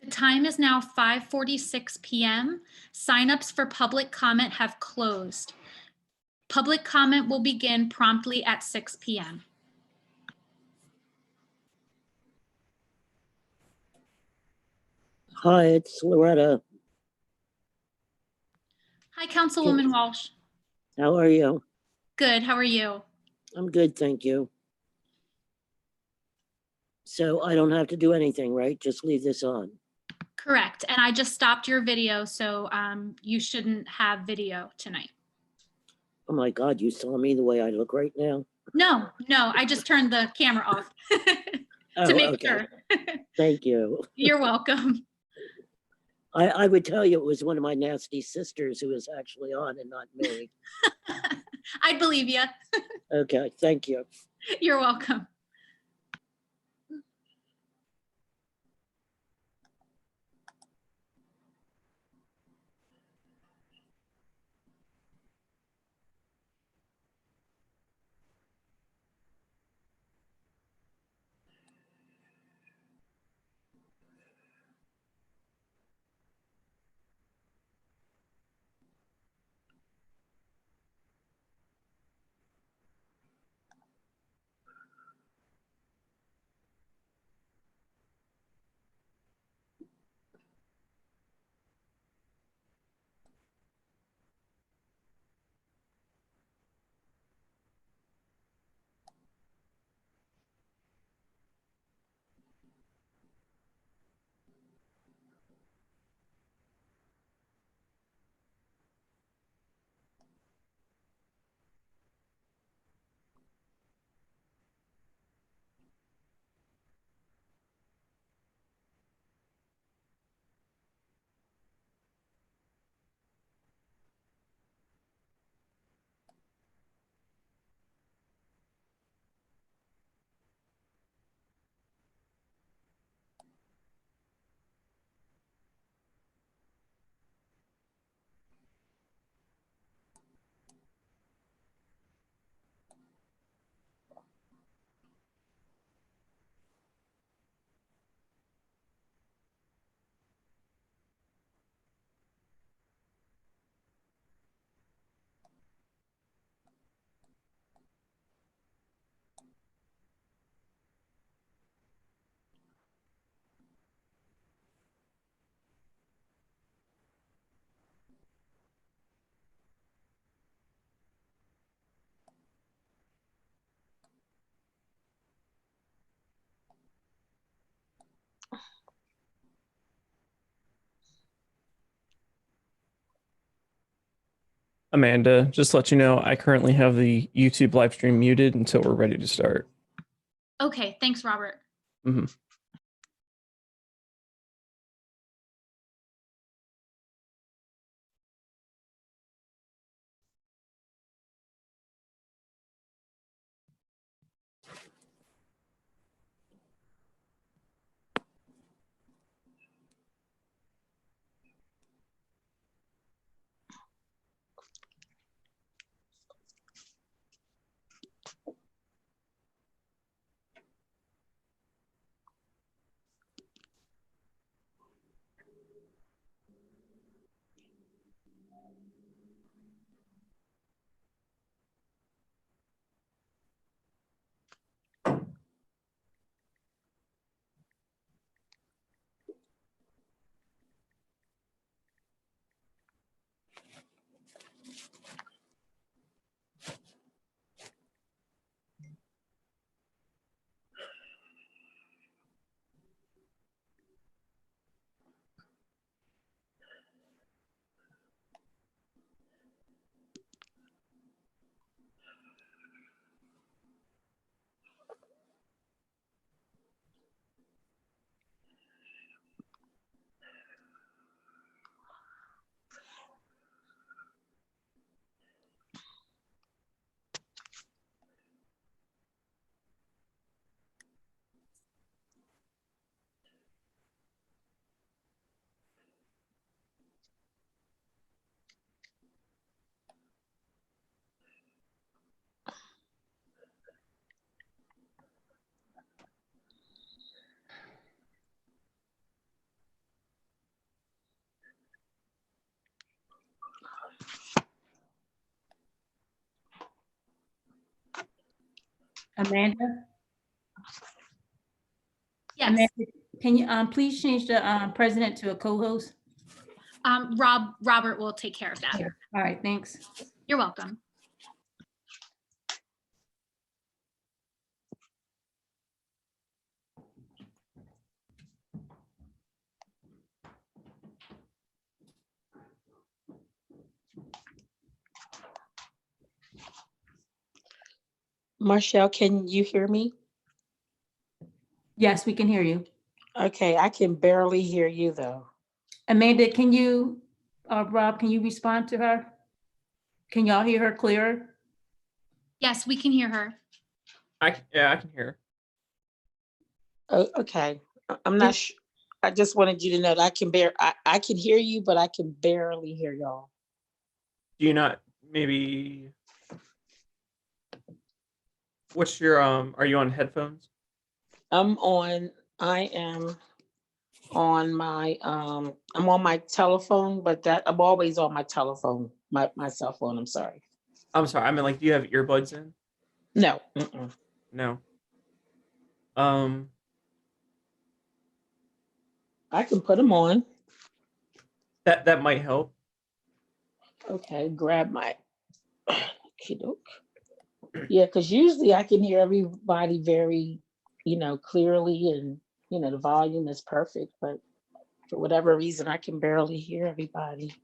The time is now 5:46 p.m. Signups for public comment have closed. Public comment will begin promptly at 6 p.m. Hi, it's Loretta. Hi, Councilwoman Walsh. How are you? Good. How are you? I'm good, thank you. So I don't have to do anything, right? Just leave this on. Correct. And I just stopped your video, so you shouldn't have video tonight. Oh my God, you saw me the way I look right now? No, I just turned the camera off to make sure. Thank you. You're welcome. I would tell you it was one of my nasty sisters who was actually on and not me. I believe you. Okay, thank you. You're welcome. Amanda, just to let you know, I currently have the YouTube live stream muted until we're ready to start. Okay, thanks, Robert. Mm-hmm. Amanda? Yes, Amanda, can you please change the president to a co-host? Robert will take care of that. All right, thanks. You're welcome. Marshall, can you hear me? Yes, we can hear you. Okay, I can barely hear you though. Amanda, can you, Rob, can you respond to her? Can y'all hear her clearer? Yes, we can hear her. Yeah, I can hear. Oh, okay, I'm not sure. I just wanted you to know that I can hear you, but I can barely hear y'all. Do you not maybe? What's your Are you on headphones? I am on my I'm on my telephone, but I'm always on my telephone, my cell phone, I'm sorry. I'm sorry. I mean, like, do you have earbuds in? No. No. I can put them on. That might help. Okay, grab my kiddo. Yeah, because usually I can hear everybody very, clearly, and the volume is perfect, but for whatever reason, I can barely hear everybody.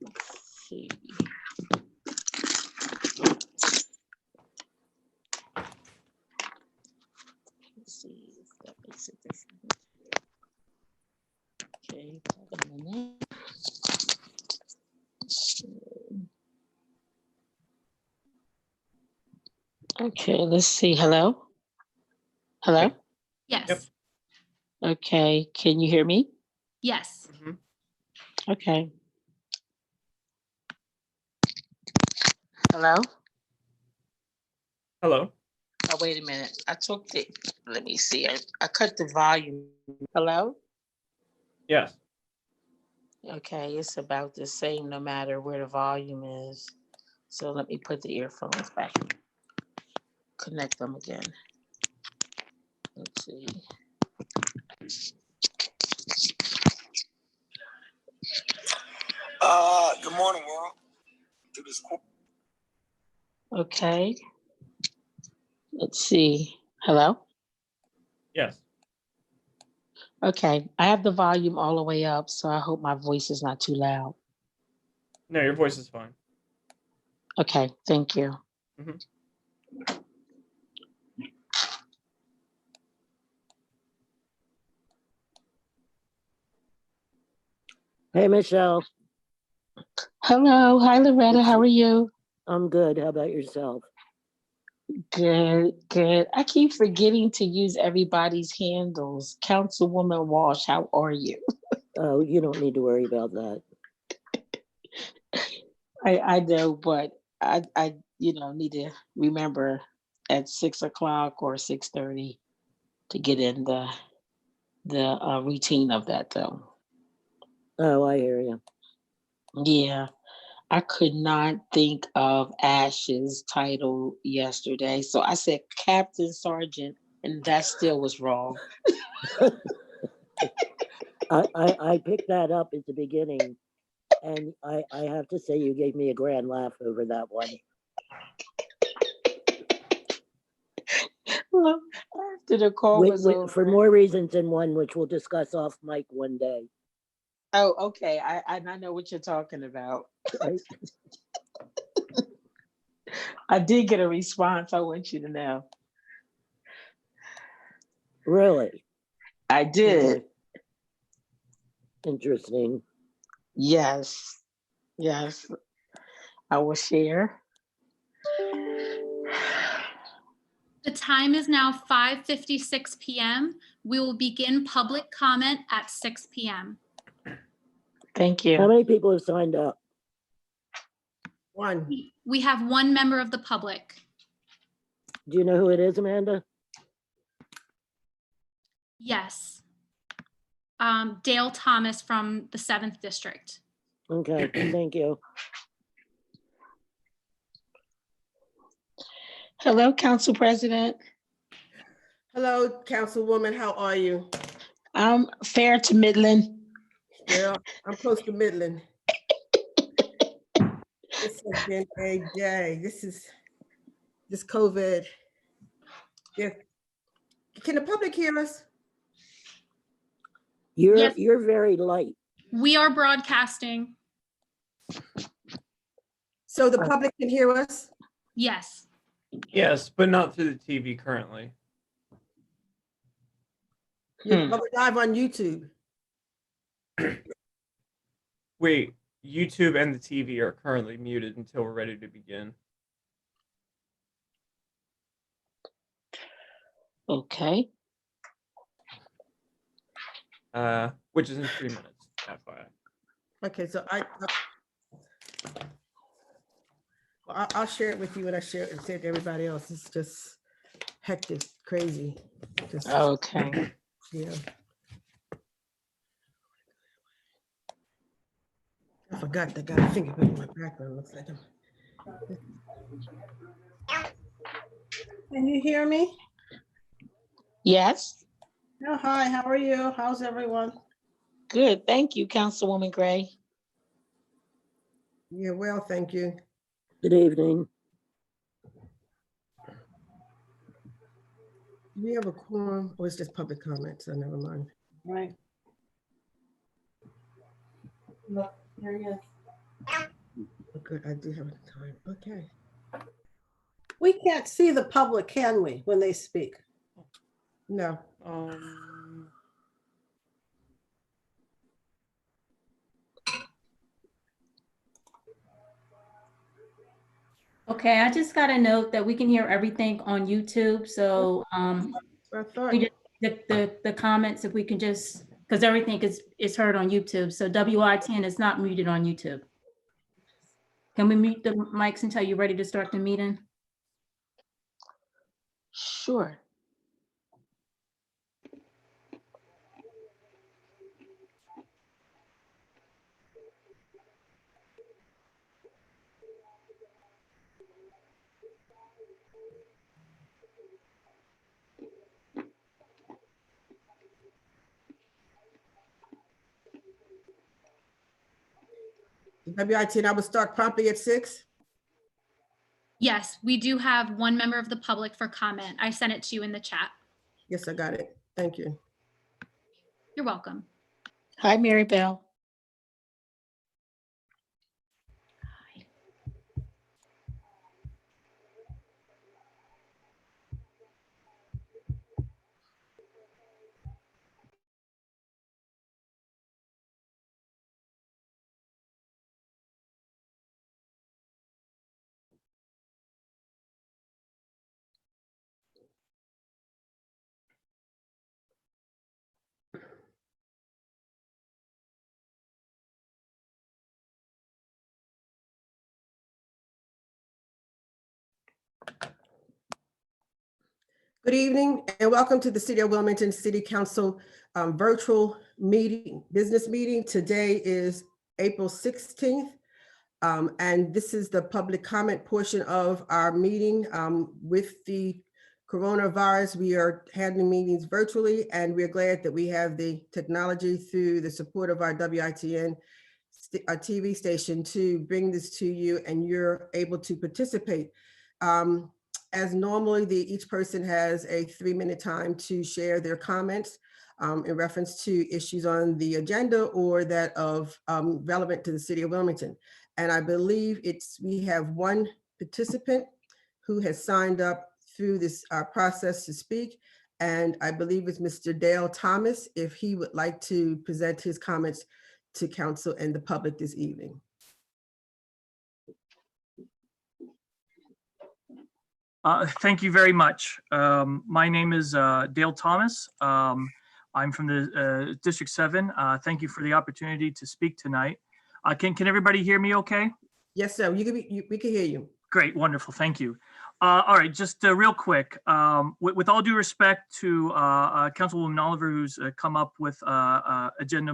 Let's see. Let's see if that makes it different. Okay, hold on a minute. Okay, let's see. Hello? Hello? Yes, Yep. Okay, can you hear me? yes. Mhm. Okay. Hello? Hello. Oh, wait a minute. Let me see. I cut the volume. Hello? Yes. Okay, it's about the same no matter where the volume is. So let me put the earphones back. Connect them again. Let's see. Good morning, world. To this Okay. Let's see. Hello? Yes. Okay, I have the volume all the way up, so I hope my voice is not too loud. No, your voice is fine. Okay, thank you. Mhm. Hey, Michelle, Hello, hi Loretta, how are you? I'm good. How about yourself? Good, good. I keep forgetting to use everybody's handles. Councilwoman Walsh, how are you? Oh, you don't need to worry about that. I know, but I need to remember at 6 o'clock or 6:30 to get in the routine of that though. Oh, I hear you. Yeah, I could not think of Ash's title yesterday, so I said Captain Sergeant, and that still was wrong. I picked that up at the beginning, and I have to say you gave me a grand laugh over that one. Well, after the call was over. For more reasons than one, which we'll discuss off mic one day. Oh, okay. I know what you're talking about. Right? I did get a response. I want you to know. Really I did. interesting. Yes. Yes. I will share. The time is now 5:56 p.m. We will begin public comment at 6 p.m. Thank How you. many people have signed up? One. We have one member of the public. Do you know who it is, Amanda? Yes. Dale Thomas from the 7th District. Okay, thank you. Hello, Council President. Hello, Councilwoman, how are you? I'm fair to Midland. Well, I'm close to Midland. This has been a day. This COVID. Yeah. Can the public hear us? Yes. You're very light. We are broadcasting. So the public can hear us? Yes. Yes, but not through the TV currently. You're live on YouTube. Wait, YouTube and the TV are currently muted until we're ready to begin. Okay. Which is in 3 minutes, FYI. Okay, so I'll share it with you when I share it and say it to everybody else. It's just hectic, crazy. Just, Okay. yeah. I forgot that guy. I think in my background looks like him. Can you hear me? Yes. Oh, hi, how are you? How's everyone? Good. Thank you, Councilwoman Gray. Yeah, well, thank you. Good evening. Do we have a quorum or it's just public comment? So never mind. Right. Look, there he is. Good, I do have time. Okay. We can't see the public, can we, when they speak? No. Okay, I just got a note that we can hear everything on YouTube, so I thought. we just, the comments, if we can just, because everything is heard on YouTube, so WI10 is not muted on YouTube. Can we mute the mics until you're ready to start the meeting? Sure. WIT, I will start promptly at 6. Yes, we do have one member of the public for comment. I sent it to you in the chat. Yes, I got it. Thank you. You're welcome. Hi, Mary Bell. Good evening and welcome to the City of Wilmington City Council virtual meeting, business meeting. Today is April 16th. And this is the public comment portion of our meeting. With the coronavirus, we are handling meetings virtually, and we're glad that we have the technology through the support of our WITN TV station to bring this to you, and you're able to participate. As normally, each person has a 3-minute time to share their comments in reference to issues on the agenda or that of relevant to the City of Wilmington. And I believe we have one participant who has signed up through this process to speak. And I believe it's Mr. Dale Thomas, if he would like to present his comments to council and the public this evening. Thank you very much. My name is Dale Thomas. I'm from the District 7. Thank you for the opportunity to speak tonight. Can everybody hear me okay? Yes, sir. We can hear you. Great, wonderful, thank you. All right, just real quick, with all due respect to Councilwoman Oliver, who's come up with agenda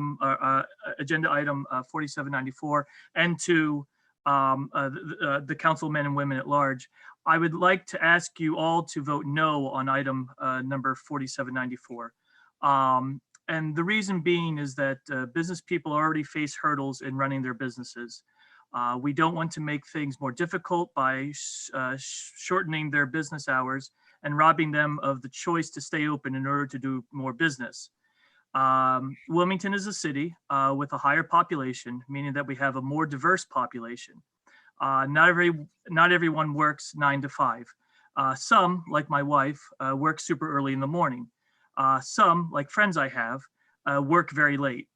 item 4794, and to the councilmen and women at large, I would like to ask you all to vote no on item number 4794. And the reason being is that business people already face hurdles in running their businesses. We don't want to make things more difficult by shortening their business hours and robbing them of the choice to stay open in order to do more business. Wilmington is a city with a higher population, meaning that we have a more diverse population. Not everyone works 9 to 5. Some, like my wife, work super early in the morning. Some, like friends I have, work very late.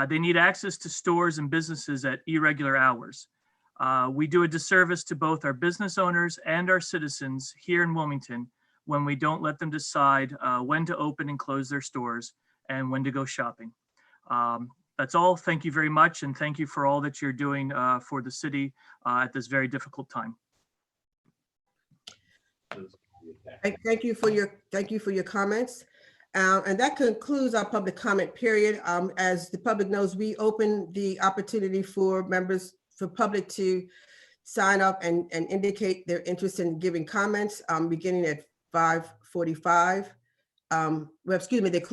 They need access to stores and businesses at irregular hours. We do a disservice to both our business owners and our citizens here in Wilmington when we don't let them decide when to open and close their stores and when to go shopping. That's all. Thank you very much. And thank you for all that you're doing for the city at this very difficult time. Thank you for your comments. And that concludes our public comment period. As the public knows, we open the opportunity for public to sign up and indicate their interest in giving comments beginning at 5:45. Well, excuse me, they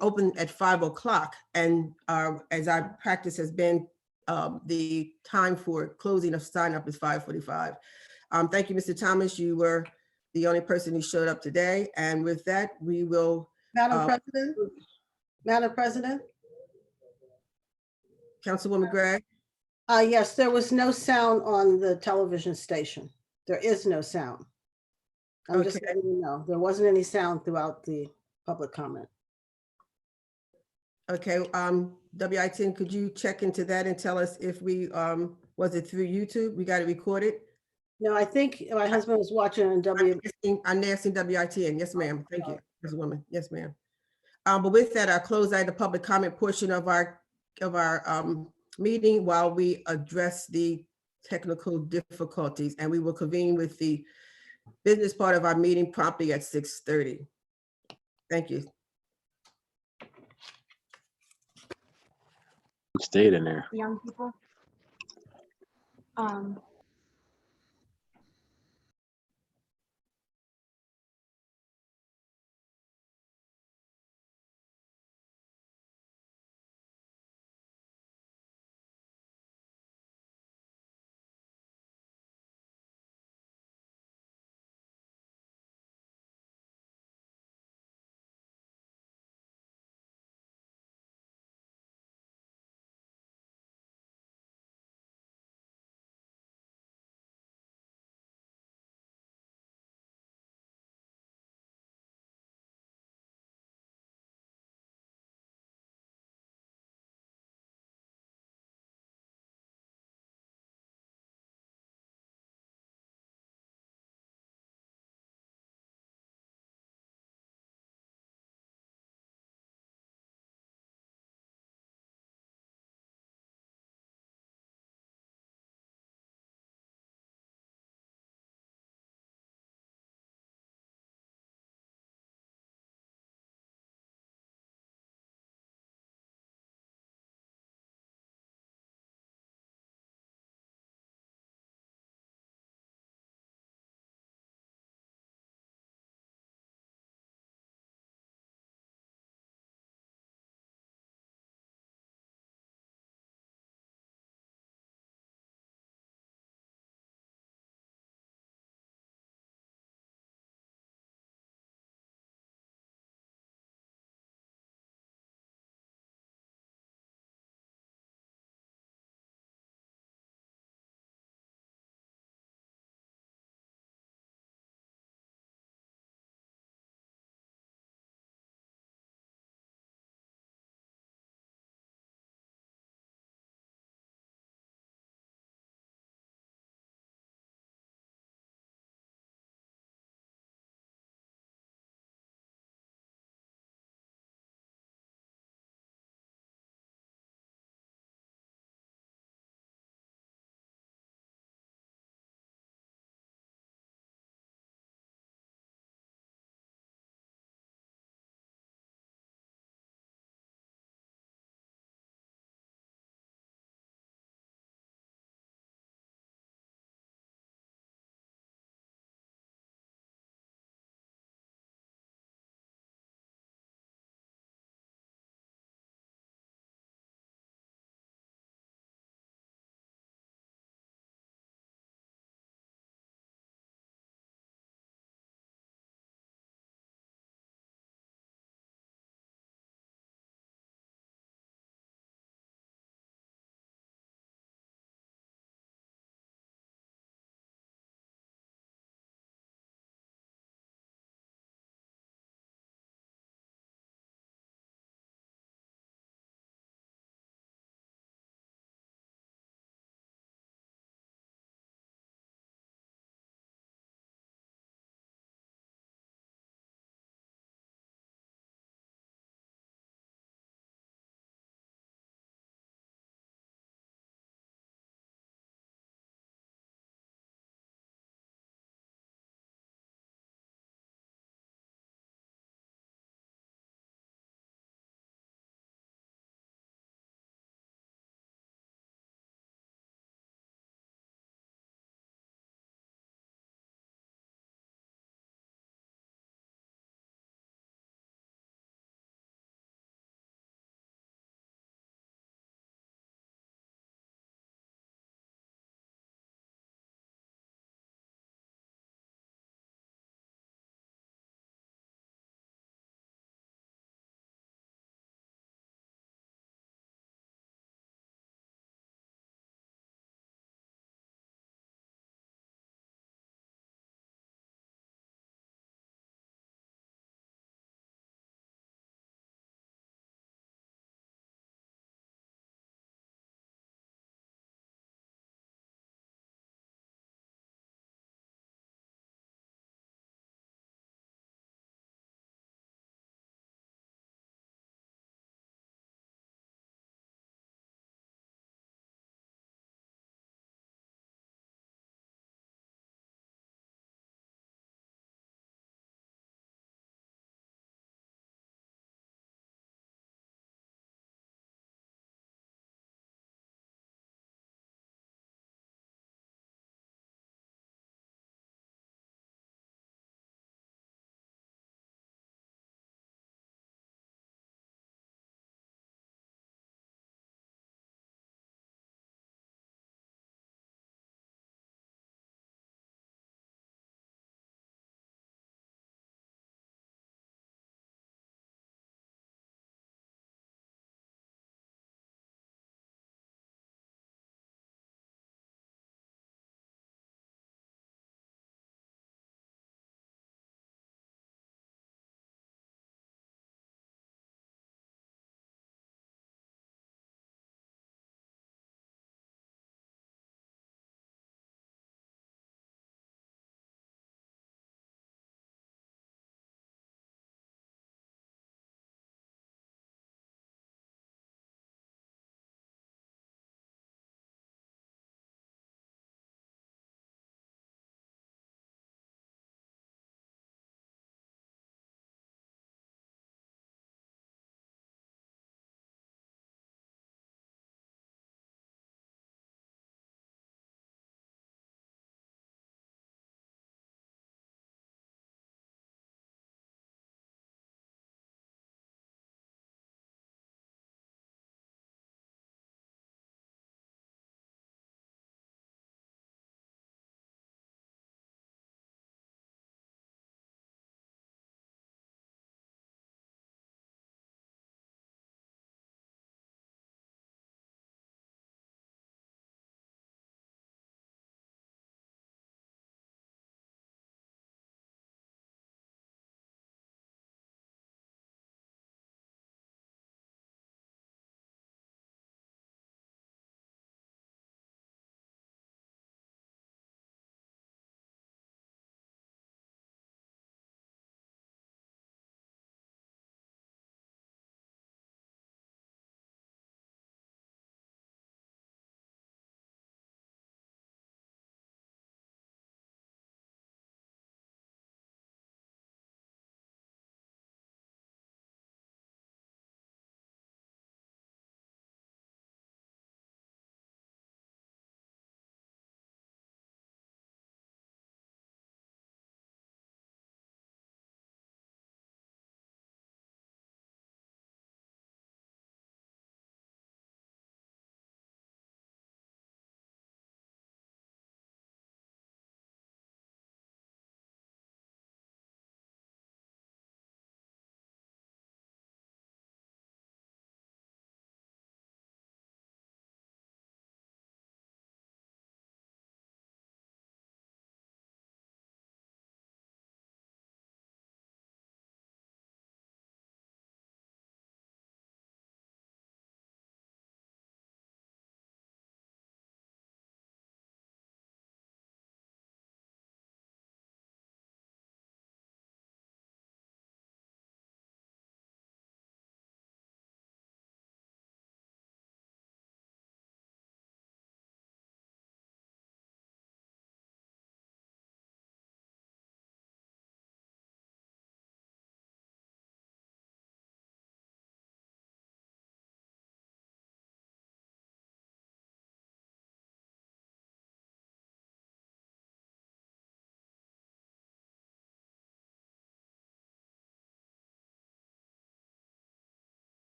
open at 5 o'clock. And as our practice has been, the time for closing of sign up is 5:45. Thank you, Mr. Thomas. You were the only person who showed up today. And with that, we will. Madam President? Councilwoman Gregg? Yes, there was no sound on the television station. There is no sound. I'm just Okay. letting you know, there wasn't any sound throughout the public comment. Okay, WI10, could you check into that and tell us if was it through YouTube? We got it recorded? No, I think my husband was watching on I'm asking WI10. Yes, ma'am. Thank you, Councilwoman. Yes, ma'am. But with that, I'll close out the public comment portion of our meeting while we address the technical difficulties, and we will convene with the business part of our meeting promptly at 6:30. Thank you. Stayed in there. Young people.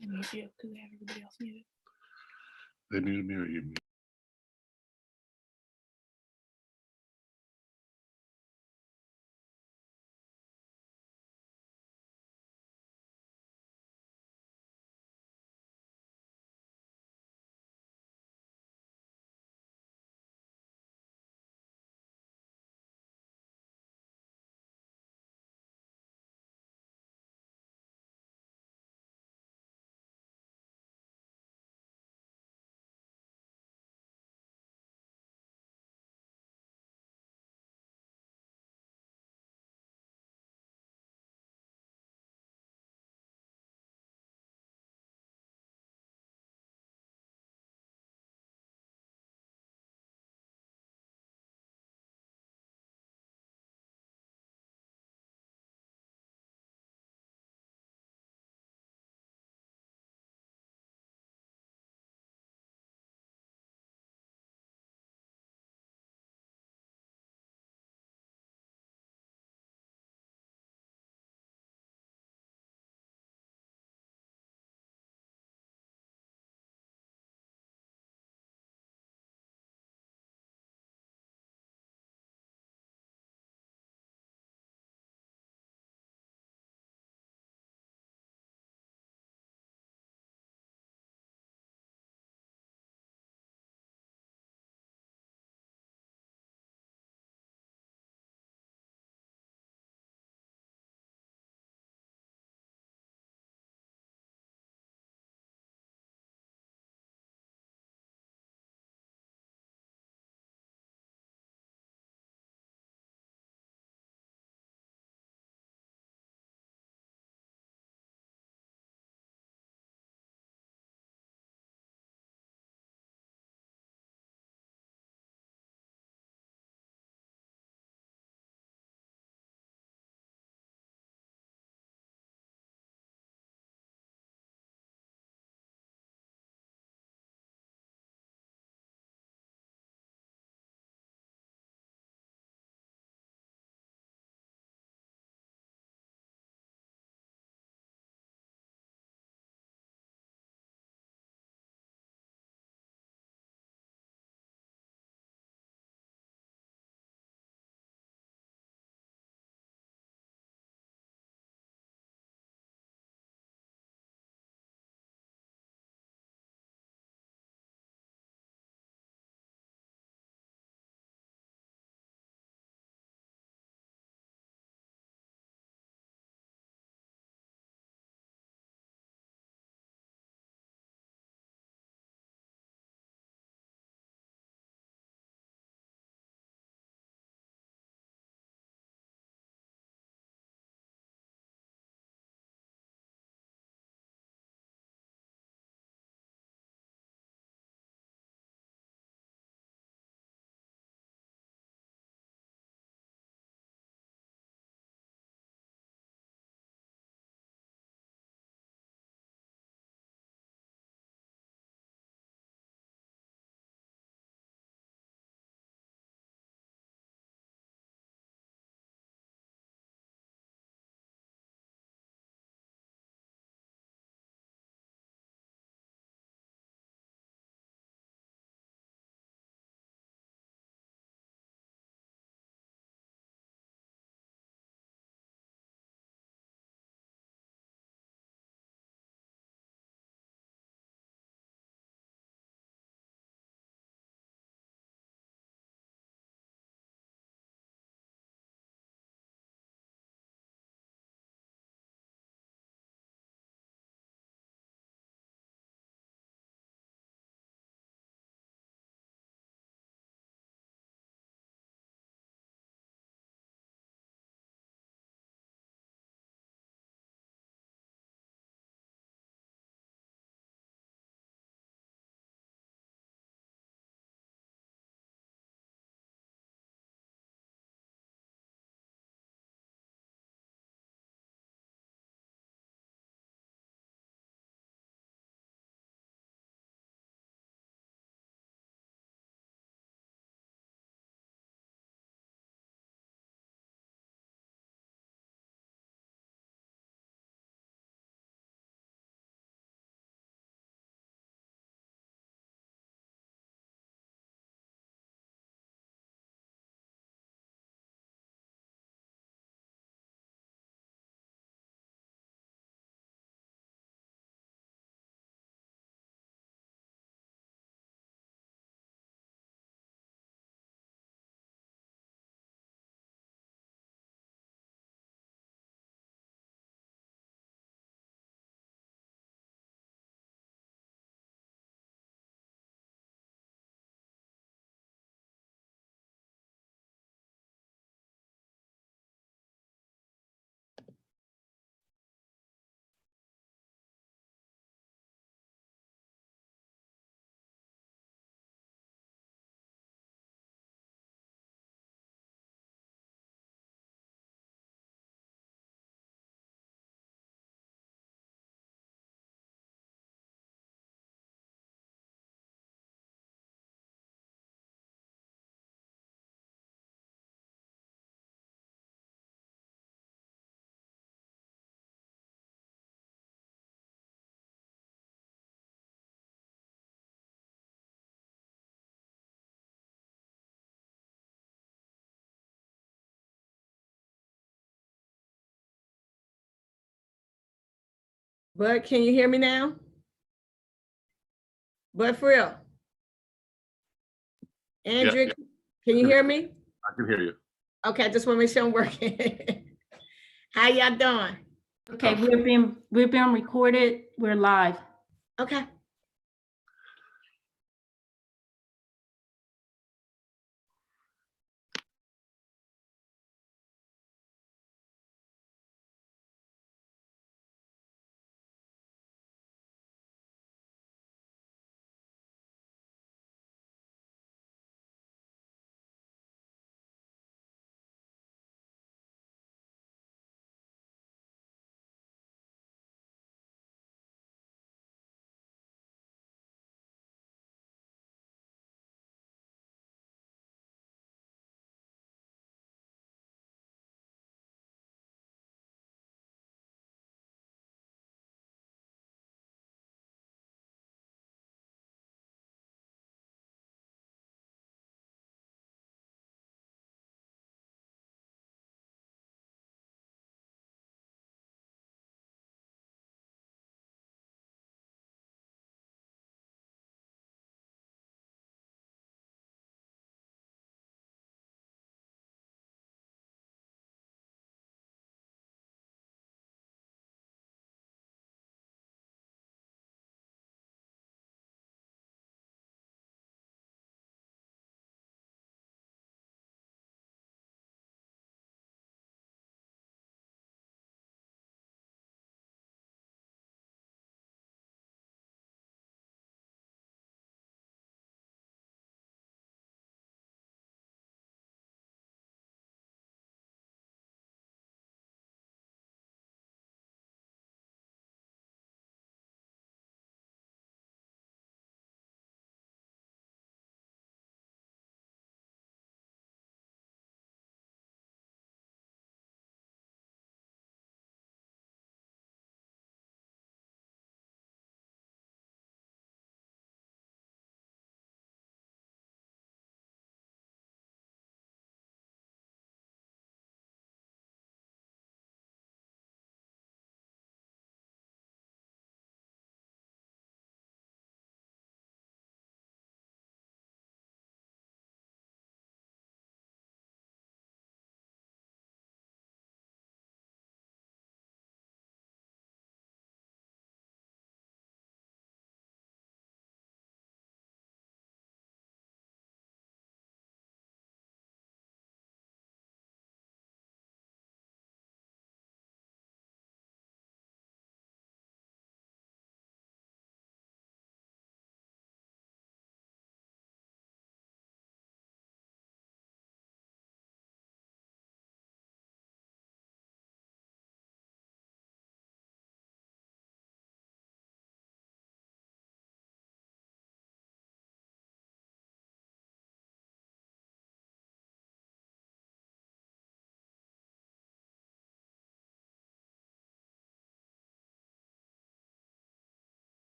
Yeah, because they have everybody else muted. They muted me or you muted? Bud, can you hear me now? Bud FREEL. Andrew, can you hear me? I can hear you. Okay, I just want to make sure I'm working. How y'all doing? Okay, we're being recorded. We're live. Okay.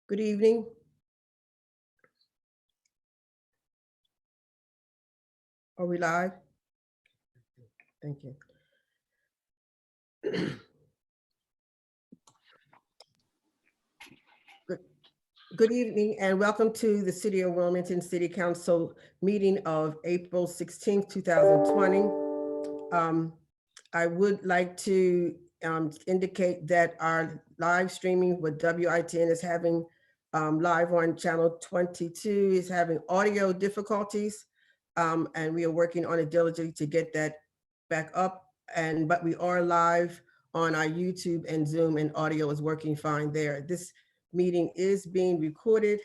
Good evening. Are we live? Thank you. Good evening and welcome to the City of Wilmington City Council meeting of April 16th, 2020. I would like to indicate that our live streaming with WITN is having live on channel 22 is having audio difficulties. And we are working on it diligently to get that back up. But we are live on our YouTube and Zoom, and audio is working fine there. This meeting is being recorded.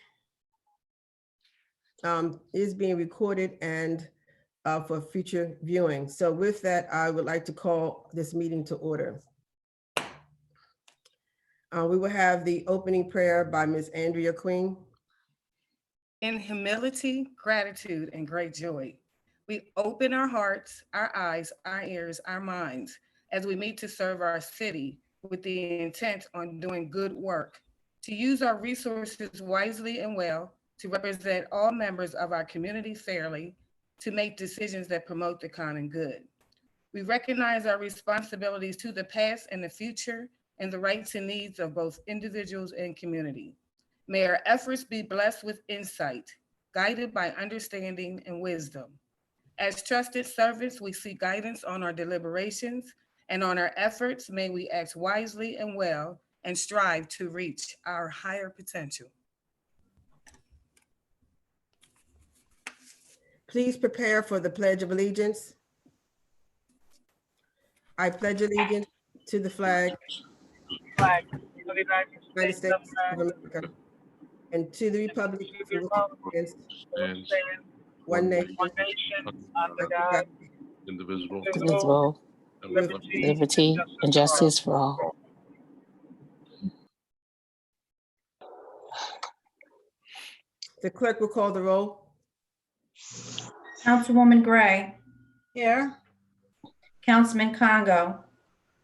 And for future viewing. So with that, I would like to call this meeting to order. We will have the opening prayer by Ms. Andrea Queen. In humility, gratitude, and great joy, we open our hearts, our eyes, our ears, our minds, as we meet to serve our city with the intent on doing good work, to use our resources wisely and well, to represent all members of our community fairly, to make decisions that promote the common good. We recognize our responsibilities to the past and the future and the rights and needs of both individuals and community. May our efforts be blessed with insight, guided by understanding and wisdom. As trusted servants, we seek guidance on our deliberations and on our efforts. May we act wisely and well and strive to reach our higher potential. Please prepare for the Pledge of Allegiance. I pledge allegiance to the flag of the United States of America and to the republic for which it stands, one nation, under God, indivisible, and with liberty and justice for all. The clerk will call the roll. Councilwoman Gray, Here. Councilman Congo,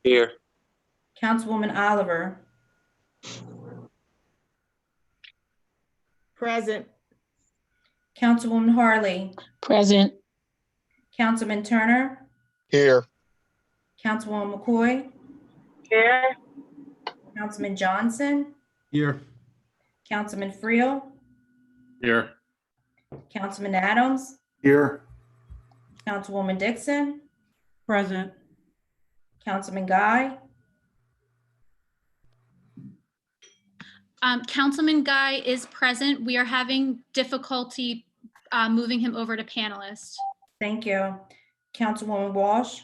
Here. Councilwoman Oliver, Present. Councilwoman Harlee, Present. Councilman Turner, Here. Councilwoman McCoy, Here. Councilman Johnson, Here. Councilman FREEL, here, Councilman Adams, Here. Councilwoman Dixon, Present. Councilman Guy, Councilman Guy is present. We are having difficulty moving him over to panelist. thank you. Councilwoman Walsh,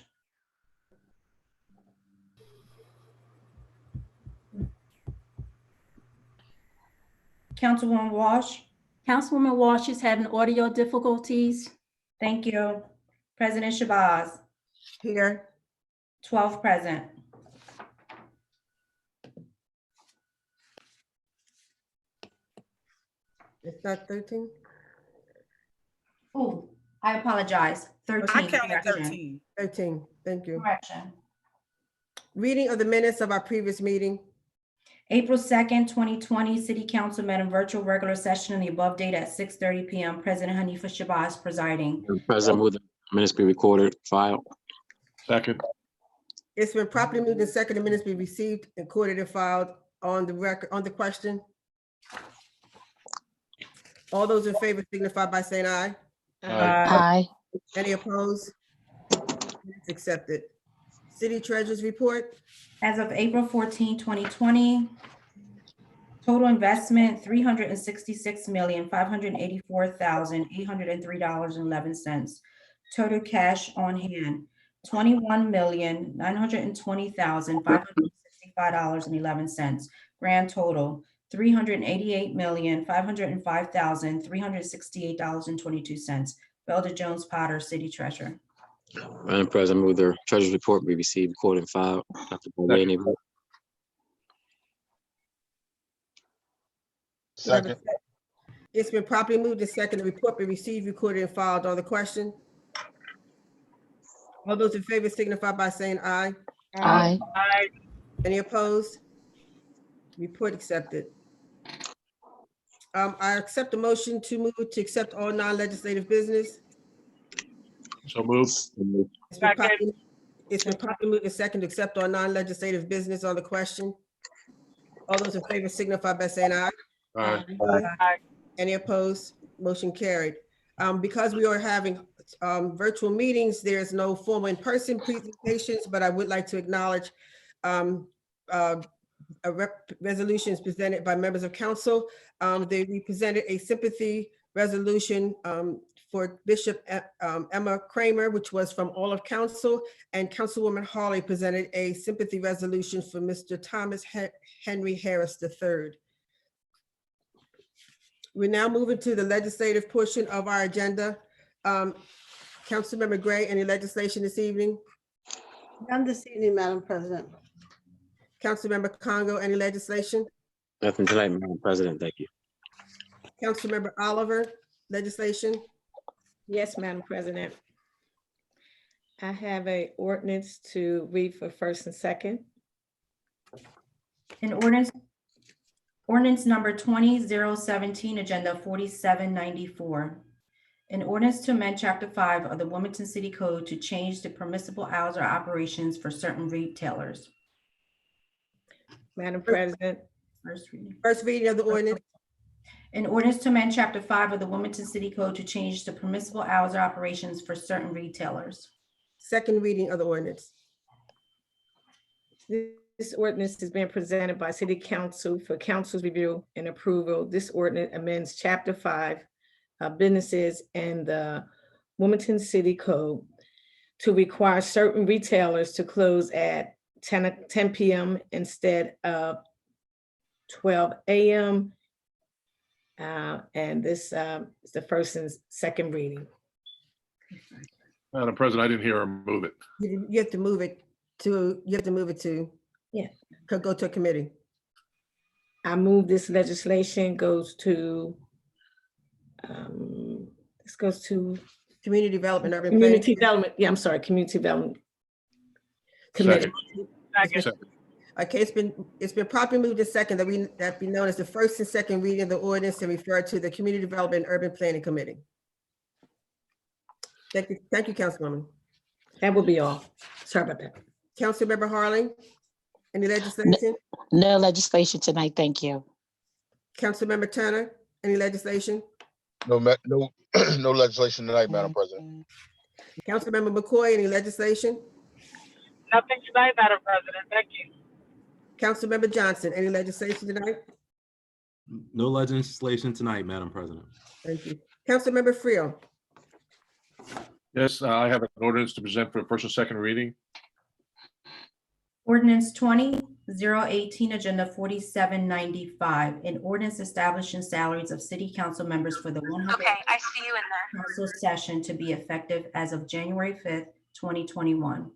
Councilwoman Walsh, Councilwoman Walsh is having audio difficulties. Thank you. President Shabazz, Here. 12 present. It's not 13? Oh, I apologize. 13. I counted correction. 13. 13, thank you. Correction. Reading of the minutes of our previous meeting. April 2nd, 2020, City Council met in virtual regular session on the above date at 6:30 p.m. President Hanifa Shabazz presiding. President, move the minutes be recorded, filed. second, It's been properly moved and second, the minutes be received, recorded and filed on the record, on the question. All those in favor signify by saying aye. Aye. Any opposed? It's accepted. City Treasurer's Report. As of April 14, 2020, total investment, $366,584,803.11. Total cash on hand, $21,920,565.11. Grand total, $388,505,368.22. Felder Jones Potter, City Treasurer. Madam President, move the treasurer's report be received, recorded, and filed. Dr. Bonet, vote. Second. It's been properly moved and second, the report be received, recorded and filed on the question. All those in favor signify by saying aye. Aye. Any opposed? Report accepted. I accept the motion to move to accept all non-legislative business. So moved. It's been properly moved and second to accept all non-legislative business on the question. All those in favor signify by saying aye. Aye. Any opposed? Motion carried. Because we are having virtual meetings, there's no formal in-person presentations, but I would like to acknowledge resolutions presented by members of council. We presented a sympathy resolution for Bishop Emma Kramer, which was from all of council, and Councilwoman Harlee presented a sympathy resolution for Mr. Thomas Henry Harris III. We're now moving to the legislative portion of our agenda. Councilmember Gray, any legislation this evening? None this evening, Madam President. Councilmember Congo, any legislation? Nothing tonight, Madam President. Thank you. Councilmember Oliver, legislation? Yes, Madam President. I have a ordinance to read for first and second. An ordinance number 20-017, agenda 4794. An ordinance to amend chapter 5 of the Wilmington City Code to change the permissible hours of operations for certain retailers. Madam President. First reading of the ordinance. An ordinance to amend chapter 5 of the Wilmington City Code to change the permissible hours of operations for certain retailers. Second reading of the ordinance. This ordinance is being presented by City Council for council's review and approval. This ordinance amends chapter 5 businesses and the Wilmington City Code to require certain retailers to close at 10 p.m. instead of 12 a.m. And this is the first and second reading. Madam President, I didn't hear her move it. You have to move it to, Yeah. could go to a committee. I move this legislation goes to, this goes to Community Development, Urban Community Planning. Development. Yeah, I'm sorry, Community Development Committee. Second. Okay, it's been properly moved to second that be known as the first and second reading of the ordinance and refer to the Community Development and Urban Planning Committee. Thank you, Councilwoman. That will be all. Sorry about that. Councilmember Harlee, any legislation? No legislation tonight, thank you. Councilmember Turner, any legislation? No legislation tonight, Madam President. Councilmember McCoy, any legislation? Nothing tonight, Madam President. Thank you. Councilmember Johnson, any legislation tonight? No legislation tonight, Madam President. Thank you. Councilmember FREEL. Yes, I have an ordinance to present for first and second reading. Ordinance 20-018, agenda 4795. An ordinance establishing salaries of city council members for the 100th I see you in there. council session to be effective as of January 5th, 2021.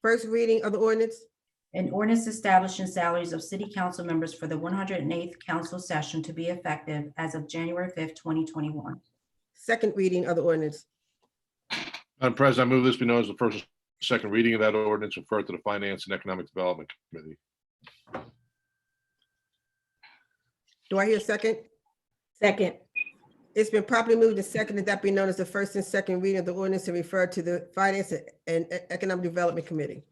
First reading of the ordinance. An ordinance establishing salaries of city council members for the 108th council session to be effective as of January 5th, 2021. Second reading of the ordinance. Madam President, I move this be known as the first and second reading of that ordinance, referred to the Finance and Economic Development Committee. Do I hear a second? Second. It's been properly moved and seconded that be known as the first and second reading of the ordinance and referred to the Finance and Economic Development Committee.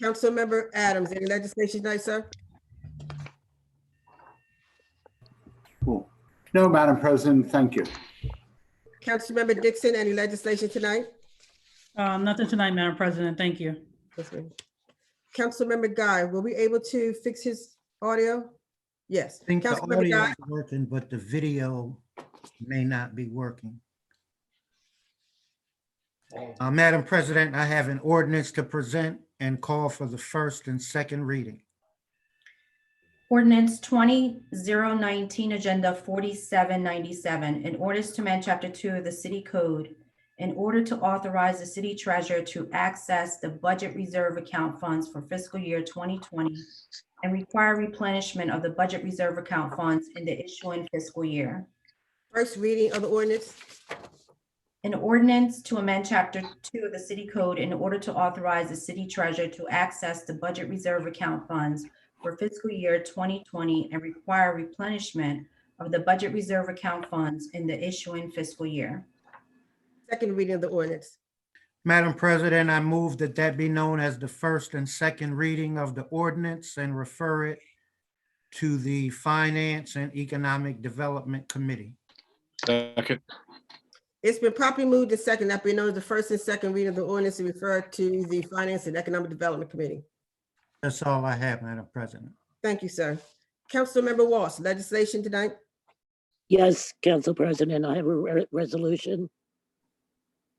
Councilmember Adams, any legislation tonight, sir? Cool. No, Madam President, thank you. Councilmember Dixon, any legislation tonight? Nothing tonight, Madam President. Thank you. Yes, ma'am. Councilmember Guy, were we able to fix his audio? Yes. I think the Councilmember audio Guy, is working, but the video may not be working. Madam President, I have an ordinance to present and call for the first and second reading. Ordinance 20-019, agenda 4797. An ordinance to amend chapter 2 of the city code in order to authorize the city treasurer to access the budget reserve account funds for fiscal year 2020 and require replenishment of the budget reserve account funds in the issuing fiscal year. first reading of the ordinance. An ordinance to amend chapter 2 of the city code in order to authorize the city treasurer to access the budget reserve account funds for fiscal year 2020 and require replenishment of the budget reserve account funds in the issuing fiscal year. Second reading of the ordinance. Madam President, I move that that be known as the first and second reading of the ordinance and refer it to the Finance and Economic Development Committee. Second. It's been properly moved and second that be known as the first and second reading of the ordinance and referred to the Finance and Economic Development Committee. That's all I have, Madam President. Thank you, sir. Councilmember Walsh, legislation tonight? Yes, Council President, I have a resolution.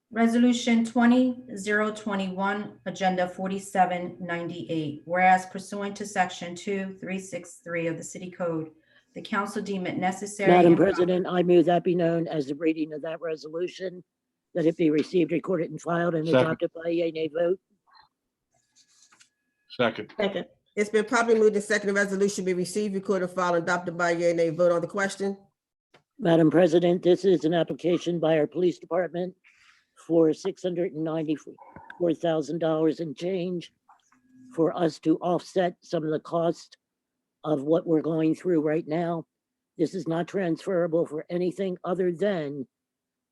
Resolution 20-021, Agenda 4798. Whereas pursuant to Section 2363 of the City Code, the council deem it necessary. Madam and President, I move that be known as the reading of that resolution, that it be received, recorded, and filed and Second. adopted by a yea vote. Second. Second. It's been properly moved and second the resolution be received, recorded, filed, and adopted by a yea and nay vote on the question. Madam President, this is an application by our police department for $694,000 and change for us to offset some of the cost of what we're going through right now. This is not transferable for anything other than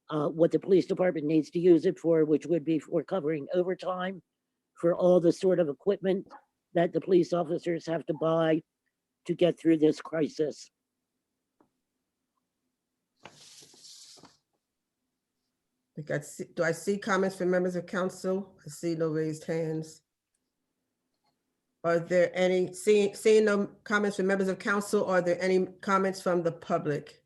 what the police department needs to use it for, which would be for covering overtime for all the sort of equipment that the police officers have to buy to get through this crisis. Do I see comments from members of council? I see no raised hands. Are there any, seeing no comments from members of council, are there any comments from the public?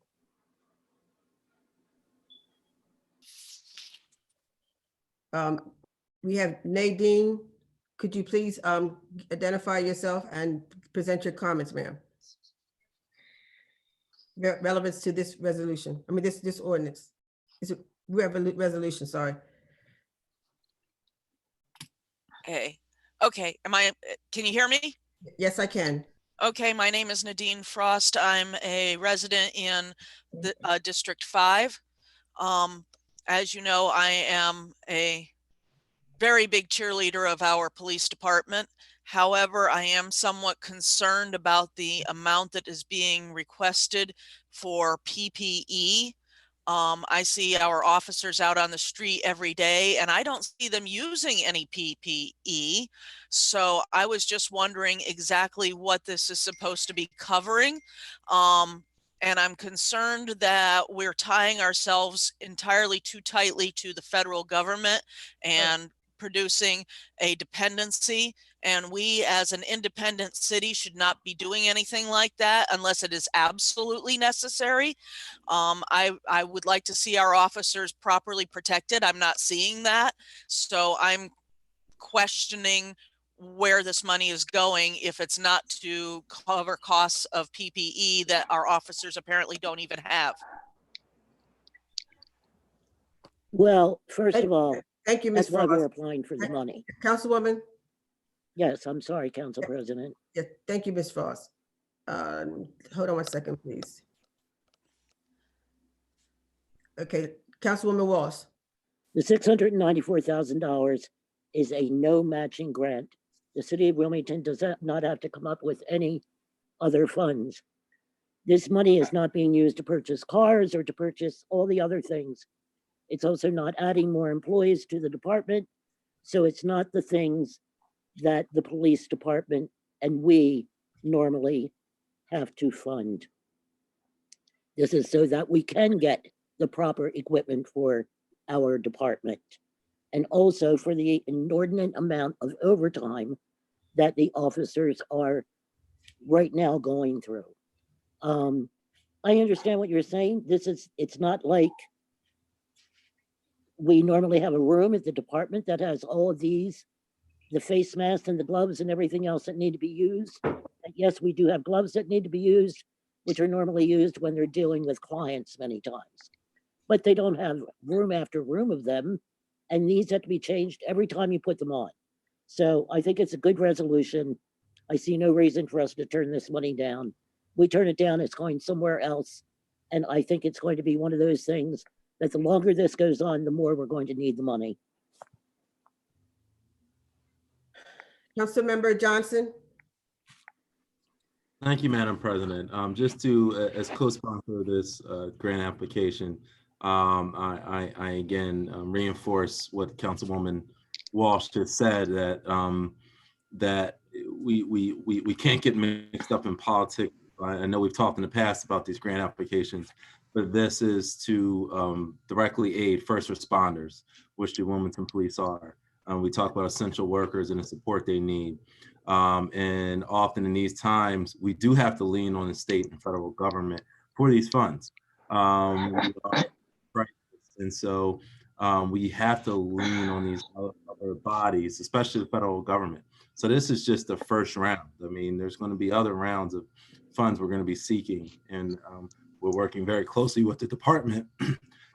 We have Nadine. Could you please identify yourself and present your comments, ma'am? Relevance to this resolution, I mean, this ordinance. Is it resolution, sorry. Hey, okay, can you hear me? Yes, I can. Okay, my name is Nadine Frost. I'm a resident in the District 5. As you know, I am a very big cheerleader of our police department. However, I am somewhat concerned about the amount that is being requested for PPE. I see our officers out on the street every day and I don't see them using any PPE. So I was just wondering exactly what this is supposed to be covering. And I'm concerned that we're tying ourselves entirely too tightly to the federal government and producing a dependency. And we as an independent city should not be doing anything like that unless it is absolutely necessary. I would like to see our officers properly protected. I'm not seeing that. So I'm questioning where this money is going if it's not to cover costs of PPE that our officers apparently don't even have. Well, first of all, thank you, Ms. that's why we're Frost. applying for the money. Councilwoman? Yes, I'm sorry, Council President. Yeah, thank you, Ms. Frost. Hold on one second, please. Okay, Councilwoman Walsh. The $694,000 is a no matching grant. The city of Wilmington does not have to come up with any other funds. This money is not being used to purchase cars or to purchase all the other things. It's also not adding more employees to the department. So it's not the things that the police department and we normally have to fund. This is so that we can get the proper equipment for our department and also for the inordinate amount of overtime that the officers are right now going through. I understand what you're saying. It's not like we normally have a room at the department that has all of these, the face masks and the gloves and everything else that need to be used. And yes, we do have gloves that need to be used, which are normally used when they're dealing with clients many times. But they don't have room after room of them, and these have to be changed every time you put them on. So I think it's a good resolution. I see no reason for us to turn this money down. We turn it down, it's going somewhere else. And I think it's going to be one of those things that the longer this goes on, the more we're going to need the money. Councilmember Johnson? Thank you, Madam President. Just to, as co-sponsor of this grant application, I again reinforce what Councilwoman Walsh just said, that that we can't get mixed up in politics. I know we've talked in the past about these grant applications, but this is to directly aid first responders, which the Wilmington Police are. We talk about essential workers and the support they need. And often in these times, we do have to lean on the state and federal government for these funds. Right. And so we have to lean on these other bodies, especially the federal government. So this is just the first round. I mean, there's going to be other rounds of funds we're going to be seeking. And we're working very closely with the department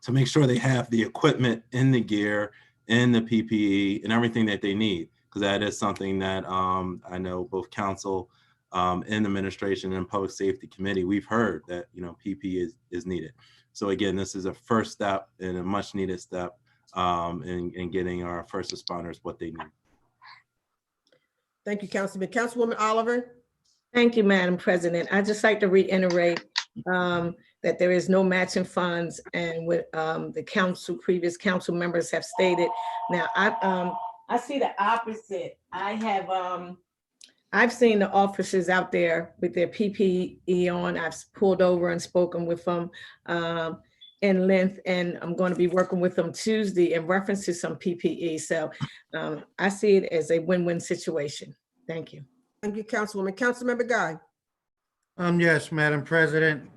to make sure they have the equipment and the gear and the PPE and everything that they need. Because that is something that I know both council and administration and public safety committee, we've heard that, you know, PPE is needed. So again, this is a first step and a much needed step in getting our first responders what they need. Thank you, Councilman. Councilwoman Oliver. Thank you, Madam President. I'd just like to reiterate that there is no matching funds, and what the previous council members have stated. Now, I see the opposite. I've seen the officers out there with their PPE on. I've pulled over and spoken with them in length, and I'm going to be working with them Tuesday in reference to some PPE. So I see it as a win-win situation. Thank you. Thank you, Councilwoman. Councilmember Guy. Yes, Madam President.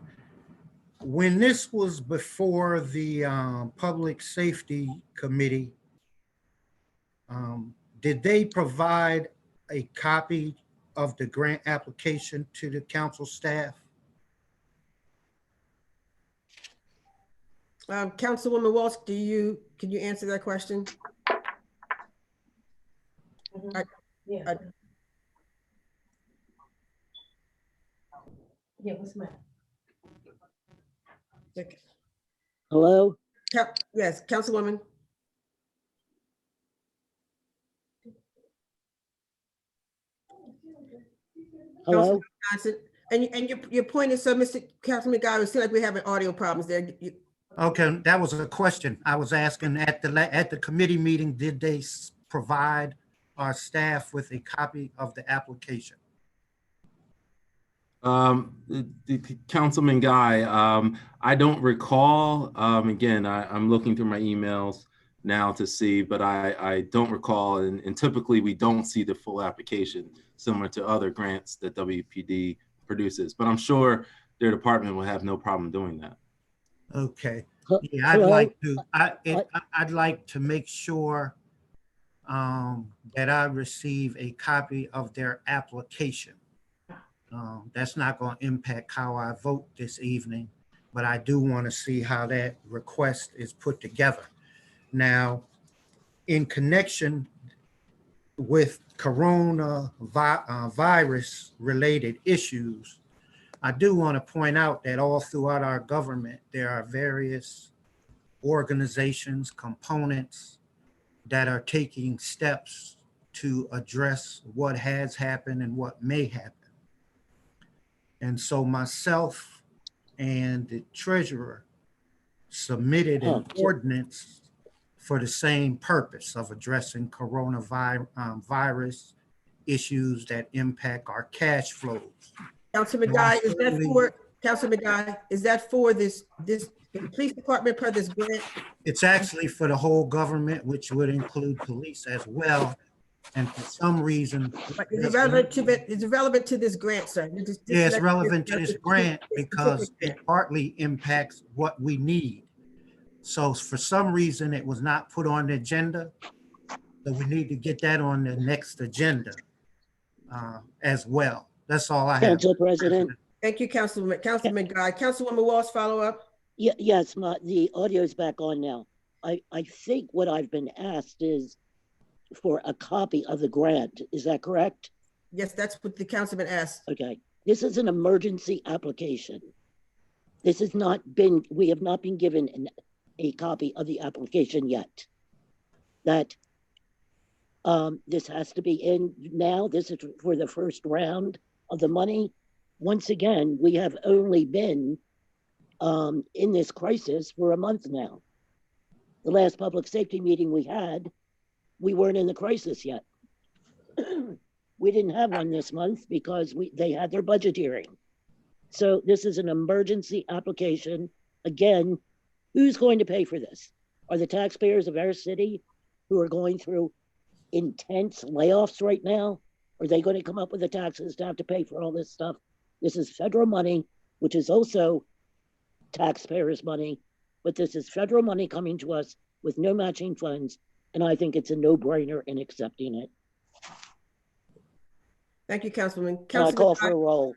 When this was before the Public Safety Committee, did they provide a copy of the grant application to the council staff? Councilwoman Walsh, can you answer that question? Yeah. Yeah, what's the matter? Hello? Yes, Councilwoman. Hello? And your point is, so Mr. Councilman Guy, it seems like we're having audio problems there. Okay, that was a question. I was asking at the committee meeting, did they provide our staff with a copy of the application? The Councilman Guy, I don't recall. Again, I'm looking through my emails now to see, but I don't recall. And typically we don't see the full application, similar to other grants that WPD produces. But I'm sure their department will have no problem doing that. Okay. Yeah, I'd like to make sure that I receive a copy of their application. That's not going to impact how I vote this evening, but I do want to see how that request is put together. Now, in connection with coronavirus related issues, I do want to point out that all throughout our government, there are various organizations, components that are taking steps to address what has happened and what may happen. And so myself and the treasurer submitted an ordinance for the same purpose of addressing coronavirus issues that impact our cash flows. Councilman Guy, is that for Councilman Guy? Is that for this police department per this grant? It's actually for the whole government, which would include police as well. And for some reason, it's relevant to this grant, sir. Yeah, it's relevant to this grant because it partly impacts what we need. So for some reason, it was not put on the agenda. So we need to get that on the next agenda as well. That's all I have. Council President. Thank you, Councilman Guy. Councilwoman Walsh, follow up. Yes, the audio is back on now. I think what I've been asked is for a copy of the grant. Is that correct? Yes, that's what the councilman asked. Okay. This is an emergency application. This has not been, we have not been given a copy of the application yet. That this has to be in now. This is for the first round of the money. once again, we have only been in this crisis for a month now. The last public safety meeting we had, we weren't in the crisis yet. We didn't have one this month because they had their budget hearing. So this is an emergency application. Again, who's going to pay for this? Are the taxpayers of our city who are going through intense layoffs right now? Are they going to come up with the taxes to have to pay for all this stuff? This is federal money, which is also taxpayers' money, but this is federal money coming to us with no matching funds, and I think it's a no-brainer in accepting it. Thank you, Councilwoman. And I call for a roll.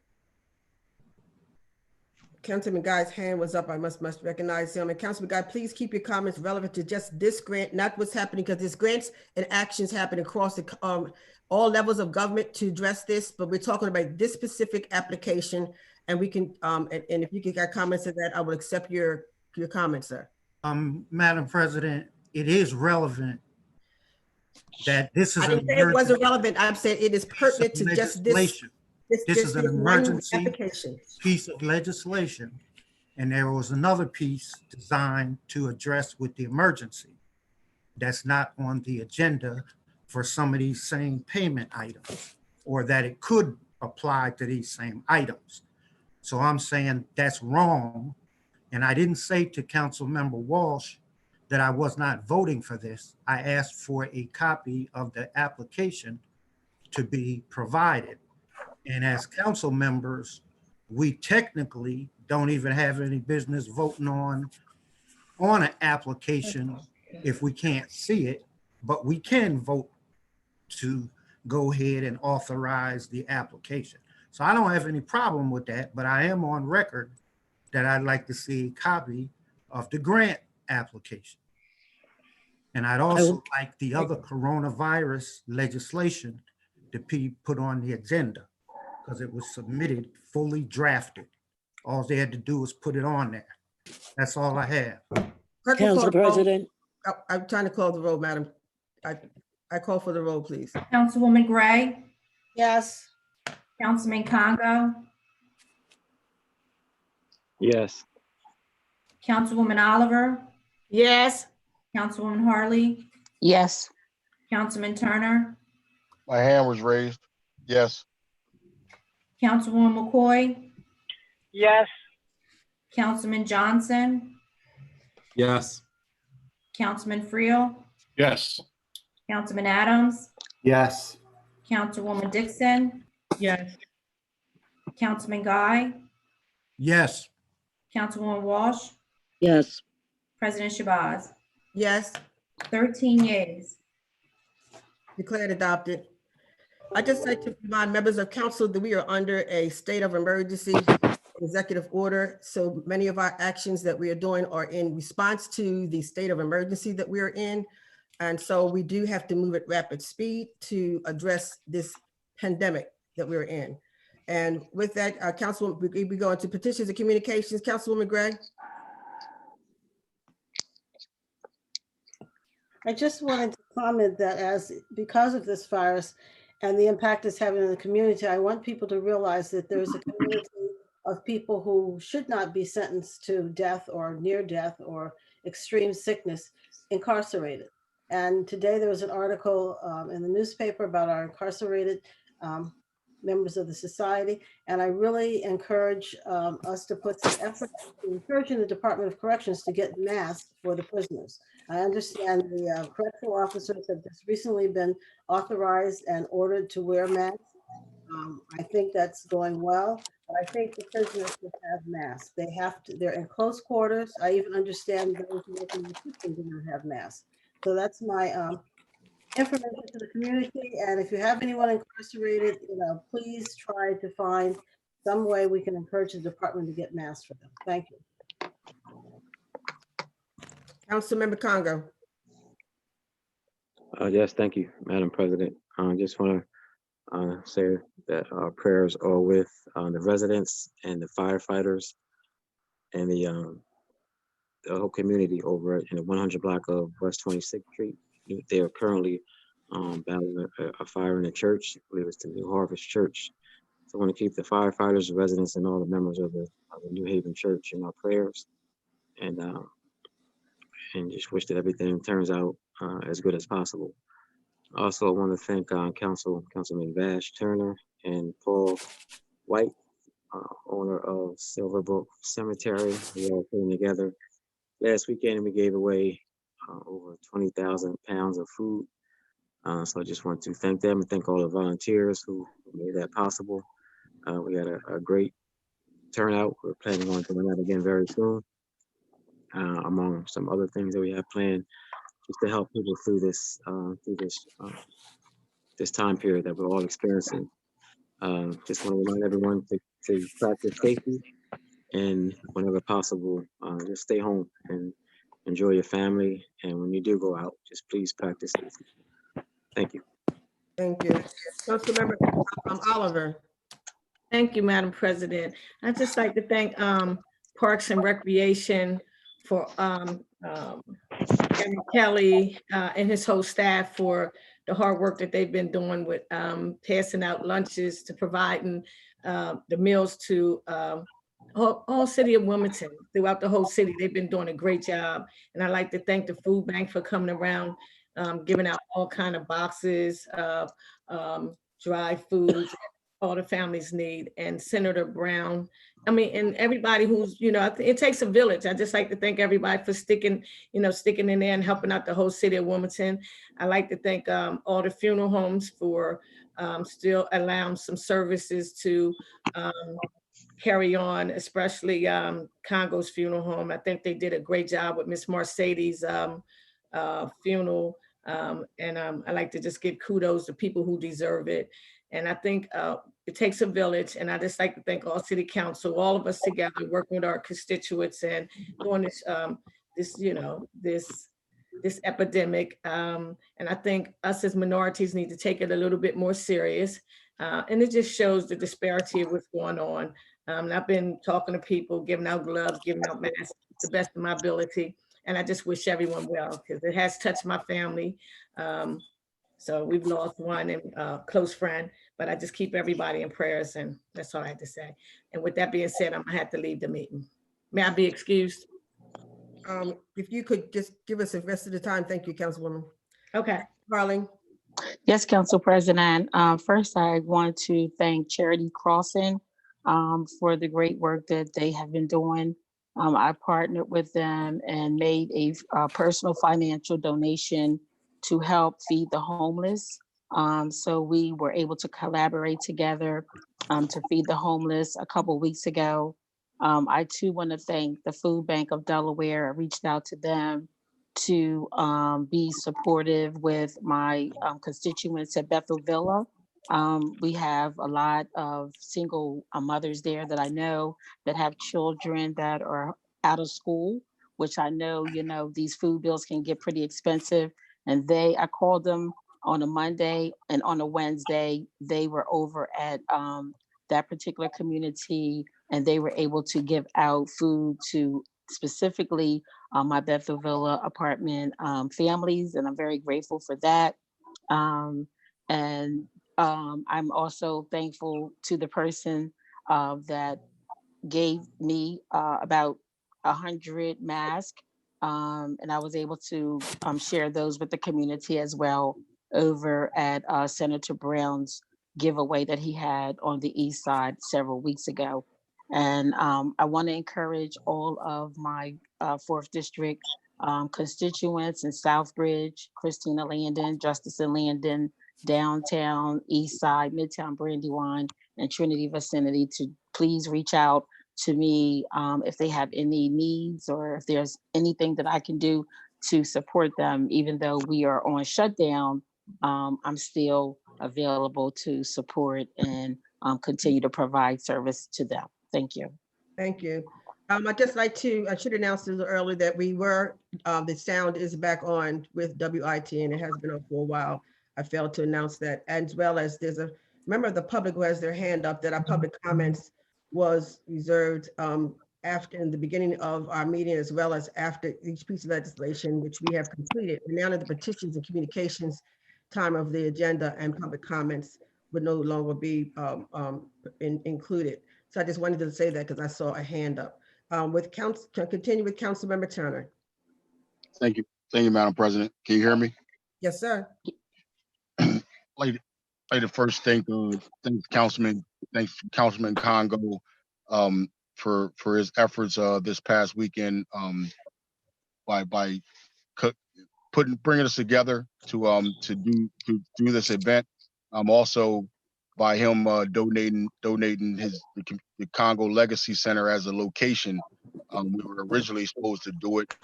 Councilman Guy's hand was up. I must recognize him. And Councilman Guy, please keep your comments relevant to just this grant, not what's happening, because there's grants and actions happening across the all levels of government to address this. But we're talking about this specific application, and we can and if you got comments to that, I will accept your comments, sir. Madam President, it is relevant that this is I didn't say it wasn't relevant. I'm saying it is pertinent to just this. This is an emergency application. Piece of legislation, and there was another piece designed to address with the emergency that's not on the agenda for some of these same payment items, or that it could apply to these same items. So I'm saying that's wrong. And I didn't say to Councilmember Walsh that I was not voting for this. I asked for a copy of the application to be provided. And as council members, we technically don't even have any business voting on an application if we can't see it, but we can vote to go ahead and authorize the application. So I don't have any problem with that, but I am on record that I'd like to see a copy of the grant application. And I'd also like the other coronavirus legislation to be put on the agenda, because it was submitted fully drafted. All they had to do was put it on there. That's all I have. Council President. I'm trying to call the roll, madam. I call for the roll, please. Councilwoman Gray, Yes. Councilman Congo, Yes. Councilwoman Oliver, Yes. Councilwoman Harlee, Yes. Councilman Turner, My hand was raised. Yes. Councilwoman McCoy, Yes. Councilman Johnson, Yes. Councilman FREEL, Yes. Councilman Adams, Yes. Councilwoman Dixon, Yes. Councilman Guy, Yes. Councilwoman Walsh, Yes. President Shabazz. Yes. 13 yeas. Declared adopted. I'd just like to remind members of council that we are under a state of emergency executive order. So many of our actions that we are doing are in response to the state of emergency that we are in. And so we do have to move at rapid speed to address this pandemic that we're in. And with that, Councilwoman, we go into petitions and communications. Councilwoman Gray. I just wanted to comment that because of this virus and the impact it's having in the community, I want people to realize that there's a community of people who should not be sentenced to death or near death or extreme sickness incarcerated. And today there was an article in the newspaper about our incarcerated members of the society. And I really encourage us to put some effort in encouraging the Department of Corrections to get masks for the prisoners. I understand the correctional officers have just recently been authorized and ordered to wear masks. I think that's going well, but I think the prisoners should have masks. They have to, they're in close quarters. I even understand those working in the kitchen do not have masks. So that's my information to the community. And if you have anyone incarcerated, please try to find some way we can encourage the department to get masks for them. Thank you. Councilmember Congo. Yes, thank you, Madam President. I just want to say that our prayers are with the residents and the firefighters and the whole community over in the 100 block of West 26th Street. They are currently battling a fire in the church. I believe it's the New Harvest Church. So I want to keep the firefighters, the residents, and all the members of the New Haven Church in our prayers, and just wish that everything turns out as good as possible. Also, I want to thank Councilman Vash Turner and Paul White, owner of Silverbrook Cemetery. We all came together last weekend and we gave away over 20,000 pounds of food. So I just want to thank them and thank all the volunteers who made that possible. We had a great turnout. We're planning on doing that again very soon, among some other things that we have planned, just to help people through this this time period that we're all experiencing. Just want to remind everyone to practice safety, and whenever possible, just stay home and enjoy your family. And when you do go out, just please practice safety. Thank you. Thank you. Councilmember Oliver. Thank you, Madam President. I'd just like to thank Parks and Recreation for Kevin Kelly and his whole staff for the hard work that they've been doing with passing out lunches, to providing the meals to whole city of Wilmington, throughout the whole city. They've been doing a great job. And I'd like to thank the food bank for coming around, giving out all kind of boxes of dry foods all the families need, and Senator Brown. I mean, and everybody who's, it takes a village. I just like to thank everybody for sticking in there and helping out the whole city of Wilmington. I like to thank all the funeral homes for still allowing some services to carry on, especially Congo's funeral home. I think they did a great job with Miss Mercedes' funeral. I like to just give kudos to people who deserve it. And I think it takes a village. And I just like to thank all city council, all of us together, working with our constituents and doing this epidemic. And I think us as minorities need to take it a little bit more serious. And it just shows the disparity of what's going on. And I've been talking to people, giving out gloves, giving out masks, the best of my ability. And I just wish everyone well, because it has touched my family. So we've lost one close friend, but I just keep everybody in prayers, and that's all I had to say. And with that being said, I'm gonna have to leave the meeting. May I be excused? If you could just give us the rest of the time. Thank you, Councilwoman. Okay. Harlee. Yes, Council President. First, I want to thank Charity Crossing for the great work that they have been doing. I partnered with them and made a personal financial donation to help feed the homeless. So we were able to collaborate together to feed the homeless a couple of weeks ago. I too want to thank the Food Bank of Delaware. I reached out to them to be supportive with my constituents at Bethel Villa. We have a lot of single mothers there that I know that have children that are out of school, which I know, these food bills can get pretty expensive. And I called them on a Monday, and on a Wednesday, they were over at that particular community, and they were able to give out food to specifically my Bethel Villa apartment families, and I'm very grateful for that. I'm also thankful to the person that gave me about 100 masks. And I was able to share those with the community as well over at Senator Brown's giveaway that he had on the East Side several weeks ago. And I want to encourage all of my 4th District constituents in Southbridge, Christina Landon, Justice and Landon, Downtown, East Side, Midtown, Brandywine, and Trinity vicinity to please reach out to me if they have any needs, or if there's anything that I can do to support them. Even though we are on shutdown, I'm still available to support and continue to provide service to them. Thank you. Thank you. I'd just like to, I should announce this earlier that the sound is back on with WIT, and it has been on for a while. I failed to announce that, as well as there's a member of the public who has their hand up that our public comments was reserved after, in the beginning of our meeting, as well as after each piece of legislation, which we have completed. And now that the petitions and communications time of the agenda and public comments would no longer be included. So I just wanted to say that because I saw a hand up. Continue with Councilmember Turner. Thank you. Thank you, Madam President. Can you hear me? Yes, sir. Like to first thank Councilman Congo for his efforts this past weekend by bringing us together to do this event. Also by him donating the Congo Legacy Center as a location. We were originally supposed to do it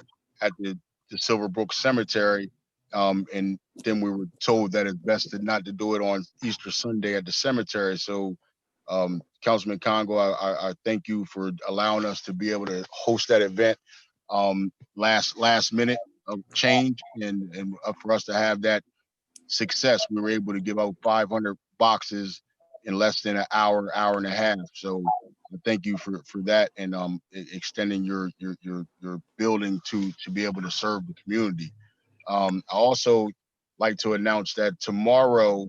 at the Silverbrook Cemetery, and then we were told that it's best not to do it on Easter Sunday at the cemetery. So, Councilman Congo, I thank you for allowing us to be able to host that event. Last minute of change, and for us to have that success, we were able to give out 500 boxes in less than an hour and a half. So thank you for that, and extending your building to be able to serve the community. I also like to announce that tomorrow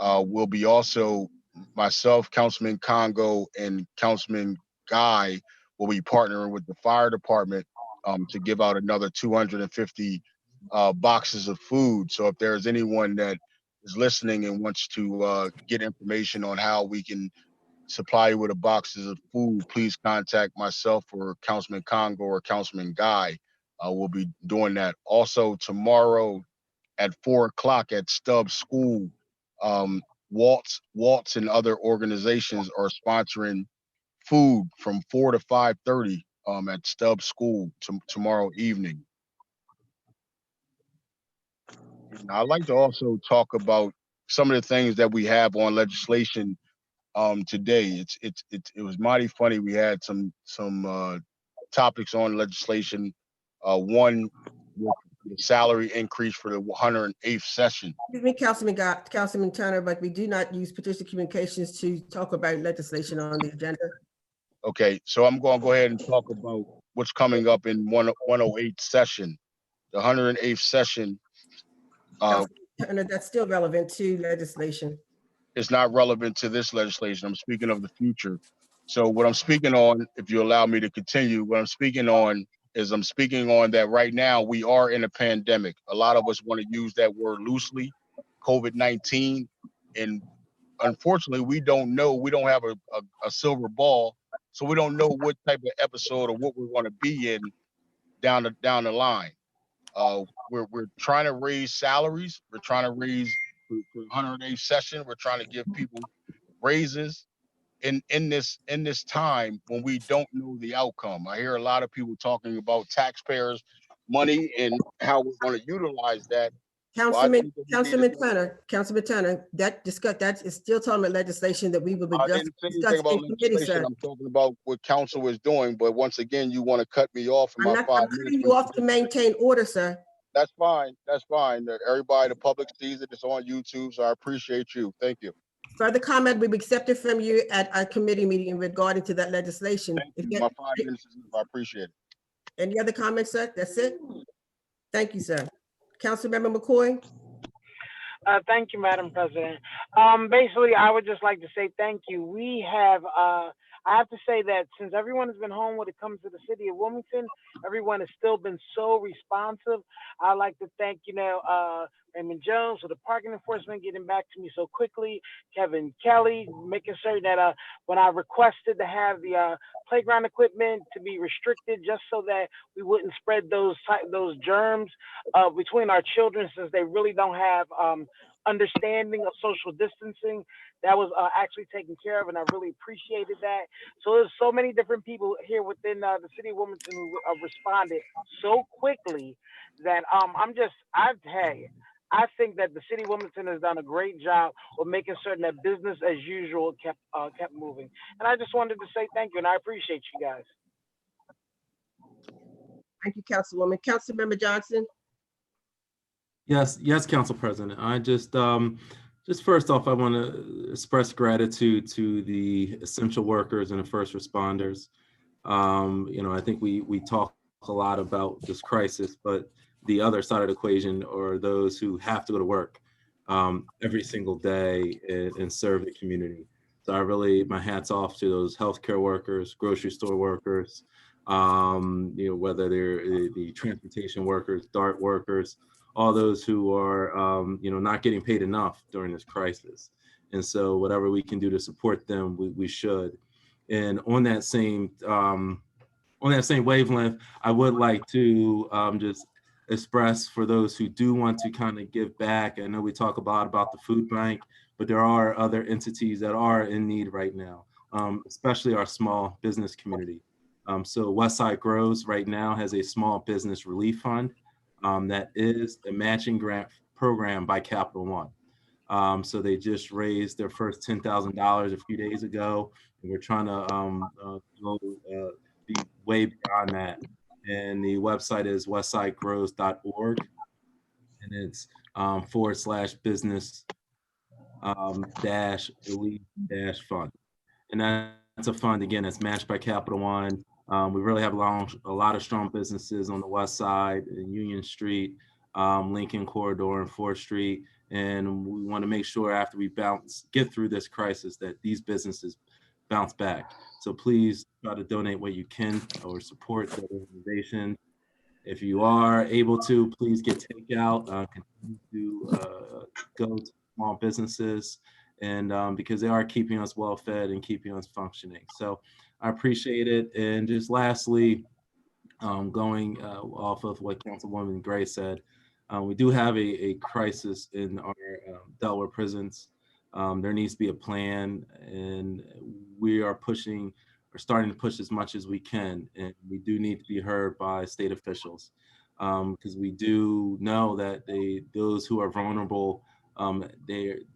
will be also myself, Councilman Congo, and Councilman Guy will be partnering with the fire department to give out another 250 boxes of food. So if there's anyone that is listening and wants to get information on how we can supply you with boxes of food, please contact myself or Councilman Congo or Councilman Guy. We'll be doing that. Also tomorrow at 4 o'clock at Stubbs School, Waltz and other organizations are sponsoring food from 4 to 5:30 at Stubbs School tomorrow evening. And I'd like to also talk about some of the things that we have on legislation today. It was mighty funny. We had some topics on legislation. One with the salary increase for the 108th session. Excuse me, Councilman Turner, but we do not use Patricia Communications to talk about legislation on the agenda. Okay, so I'm going to go ahead and talk about what's coming up in 108th session. The 108th session. Turner, that's still relevant to legislation. It's not relevant to this legislation. I'm speaking of the future. So what I'm speaking on, if you allow me to continue, what I'm speaking on is I'm speaking on that right now we are in a pandemic. A lot of us want to use that word loosely, COVID-19. And unfortunately, we don't know. We don't have a silver ball. So we don't know what type of episode or what we're going to be in down the line. We're trying to raise salaries. We're trying to raise for 108th session. We're trying to give people raises in this time when we don't know the outcome. I hear a lot of people talking about taxpayers' money and how we're going to utilize that. Councilman Turner, that is still talking about legislation that we will be discussing in committee, sir. I'm talking about what council is doing, but once again, you want to cut me off in my 5 minutes. I'm cutting you off to maintain order, sir. That's fine. That's fine. Everybody, the public sees it. It's on YouTube, so I appreciate you. Thank you. Further comment will be accepted from you at our committee meeting regarding to that legislation. Thank you. My 5 minutes is up. I appreciate it. Any other comments, sir? That's it? Thank you, sir. Councilmember McCoy. Thank you, Madam President. Basically, I would just like to say thank you. We have, I have to say that since everyone has been home when it comes to the city of Wilmington, everyone has still been so responsive. I'd like to thank, Raymond Jones for the parking enforcement getting back to me so quickly, Kevin Kelly making certain that when I requested to have the playground equipment to be restricted just so that we wouldn't spread those germs between our children, since they really don't have understanding of social distancing. That was actually taken care of, and I really appreciated that. So there's so many different people here within the city of Wilmington who responded so quickly that I think that the city of Wilmington has done a great job of making certain that business as usual kept moving. And I just wanted to say thank you, and I appreciate you guys. Thank you, Councilwoman. Councilmember Johnson. Yes, Council President. I just first off, I want to express gratitude to the essential workers and the first responders. I think we talk a lot about this crisis, but the other side of the equation are those who have to go to work every single day and serve the community. So my hat's off to those healthcare workers, grocery store workers, whether they're the transportation workers, DART workers, all those who are, not getting paid enough during this crisis. And so whatever we can do to support them, we should. And on that same wavelength, I would like to just express for those who do want to kind of give back. I know we talk a lot about the food bank, but there are other entities that are in need right now, especially our small business community. So Westside Grows right now has a small business relief fund that is a matching grant program by Capital One. So they just raised their first $10,000 a few days ago, and we're trying to be way beyond that. And the website is westsidegrows.org, and it's /business relief fund. And that's a fund, again, that's matched by Capital One. We really have a lot of strong businesses on the west side, Union Street, Lincoln Corridor, and 4th Street. And we want to make sure after we get through this crisis that these businesses bounce back. So please try to donate what you can or support the organization. If you are able to, please get takeout, continue to go to small businesses, and because they are keeping us well fed and keeping us functioning. So I appreciate it. And just lastly, going off of what Councilwoman Gray said, we do have a crisis in our Delaware prisons. There needs to be a plan, and we are starting to push as much as we can, and we do need to be heard by state officials, because we do know that those who are vulnerable,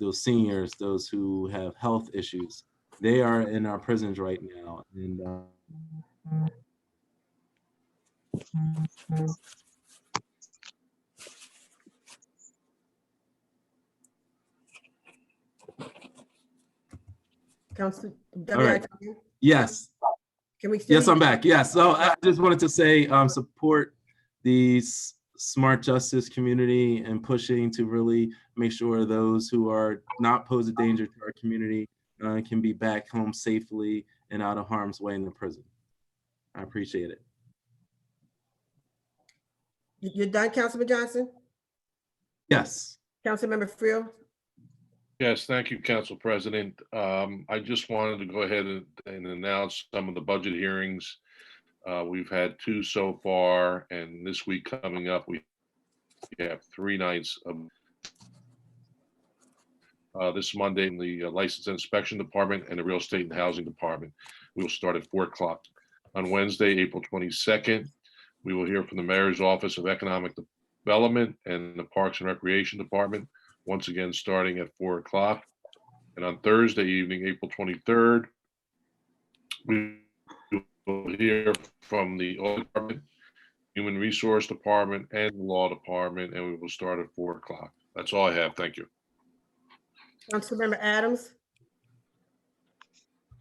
those seniors, those who have health issues, they are in our prisons right now. And Council. all right. Yes. Can we still Yes, I'm back. Yes. So I just wanted to say support the smart justice community and pushing to really make sure those who are not pose a danger to our community can be back home safely and out of harm's way in the prison. I appreciate it. You're done, Councilman Johnson? Yes. Councilmember FREEL? Yes, thank you, Council President. I just wanted to go ahead and announce some of the budget hearings. We've had 2 so far, and this week coming up, we have 3 nights of this Monday in the License and Inspection Department and the Real Estate and Housing Department. We will start at 4 o'clock. On Wednesday, April 22nd, we will hear from the Mayor's Office of Economic Development and the Parks and Recreation Department, once again starting at 4 o'clock. And on Thursday evening, April 23rd, we will hear from the Audit Department, Human Resource Department, and the Law Department, and we will start at 4 o'clock. That's all I have. Thank you. Councilmember Adams?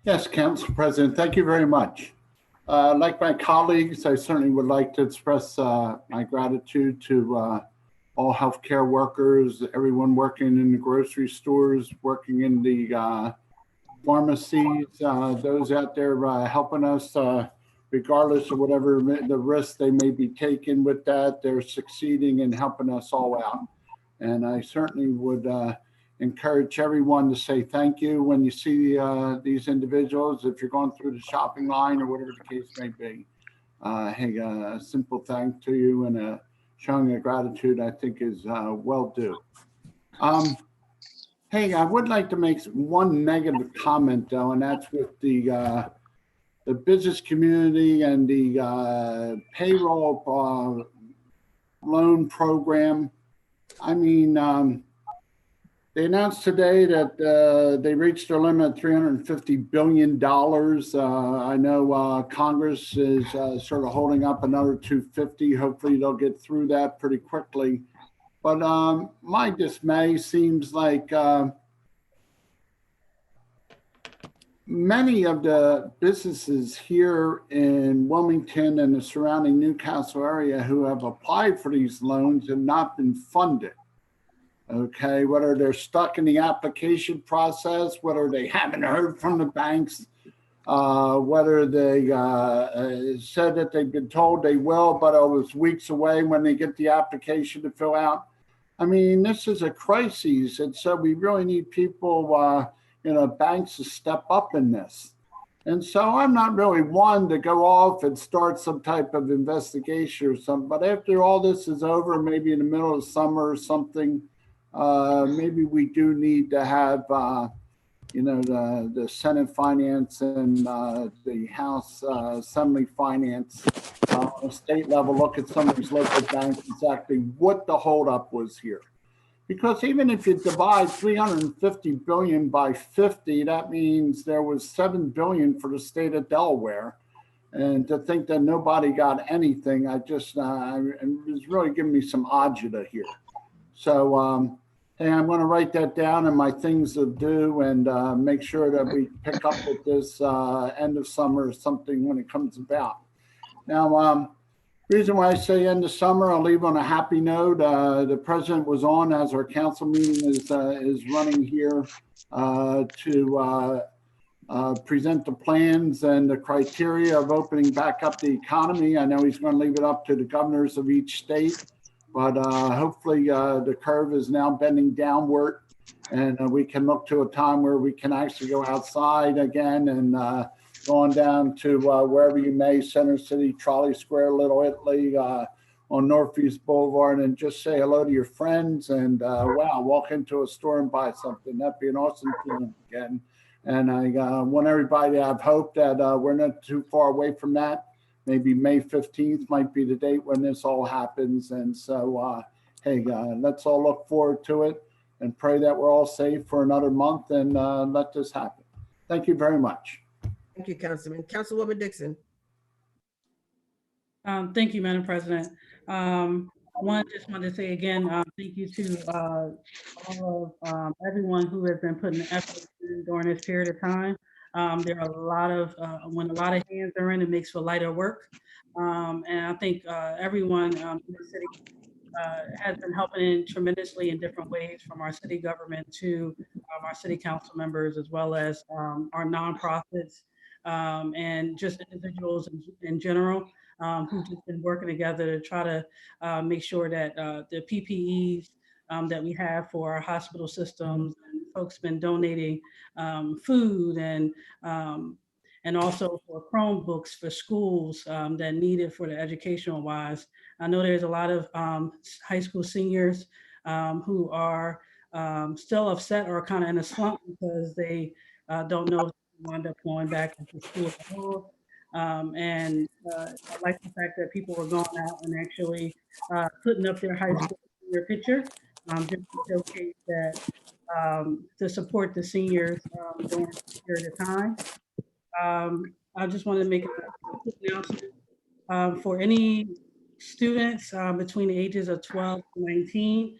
Yes, Council President, thank you very much. Like my colleagues, I certainly would like to express my gratitude to all healthcare workers, everyone working in the grocery stores, working in the pharmacies, those out there helping us, regardless of whatever the risks they may be taking with that, they're succeeding in helping us all out. And I certainly would encourage everyone to say thank you when you see these individuals, if you're going through the shopping line or whatever the case may be. Hey, a simple thank to you and showing a gratitude, I think, is well due. Hey, I would like to make one negative comment, though, and that's with the business community and the payroll loan program. I mean, they announced today that they reached their limit of $350 billion. I know Congress is sort of holding up another 250. Hopefully they'll get through that pretty quickly. But my dismay seems like many of the businesses here in Wilmington and the surrounding Newcastle area who have applied for these loans have not been funded. Okay, whether they're stuck in the application process, whether they haven't heard from the banks, whether they said that they've been told they will, but it was weeks away when they get the application to fill out. I mean, this is a crisis, and so we really need people, banks to step up in this. And so I'm not really one to go off and start some type of investigation or something, but after all this is over, maybe in the middle of summer or something, maybe we do need to have, the Senate Finance and the House Assembly Finance on a state level look at some of these local banks, exactly what the holdup was here. Because even if you divide 350 billion by 50, that means there was 7 billion for the state of Delaware. And to think that nobody got anything, it was really giving me some agita here. So, hey, I'm going to write that down in my things to do and make sure that we pick up with this end of summer or something when it comes about. Now, reason why I say end of summer, I'll leave on a happy note. The president was on as our council meeting is running here to present the plans and the criteria of opening back up the economy. I know he's going to leave it up to the governors of each state, but hopefully the curve is now bending downward and we can look to a time where we can actually go outside again and going down to wherever you may, Center City, Trolley Square, Little Italy, on Northeast Boulevard, and just say hello to your friends and wow, walk into a store and buy something. That'd be an awesome feeling again. And I want everybody to have hope that we're not too far away from that. Maybe May 15th might be the date when this all happens. And so, hey, let's all look forward to it and pray that we're all safe for another month and let this happen. Thank you very much. Thank you, Councilman. Councilwoman Dixon. Thank you, Madam President. Just wanted to say again, thank you to all of everyone who has been putting the effort in during this period of time. There are a lot of, when a lot of hands are in, it makes for lighter work. And I think everyone in the city has been helping tremendously in different ways, from our city government to our city council members, as well as our nonprofits and just individuals in general who've just been working together to try to make sure that the PPEs that we have for our hospital systems, and folks been donating food and also for Chromebooks for schools that need it for the educational wise. I know there's a lot of high school seniors who are still upset or kind of in a slump because they don't know if they wind up going back into school at all. And I like the fact that people were going out and actually putting up their high school senior picture just to showcase that to support the seniors during this period of time. I just want to make a quick announcement for any students between the ages of 12 to 19.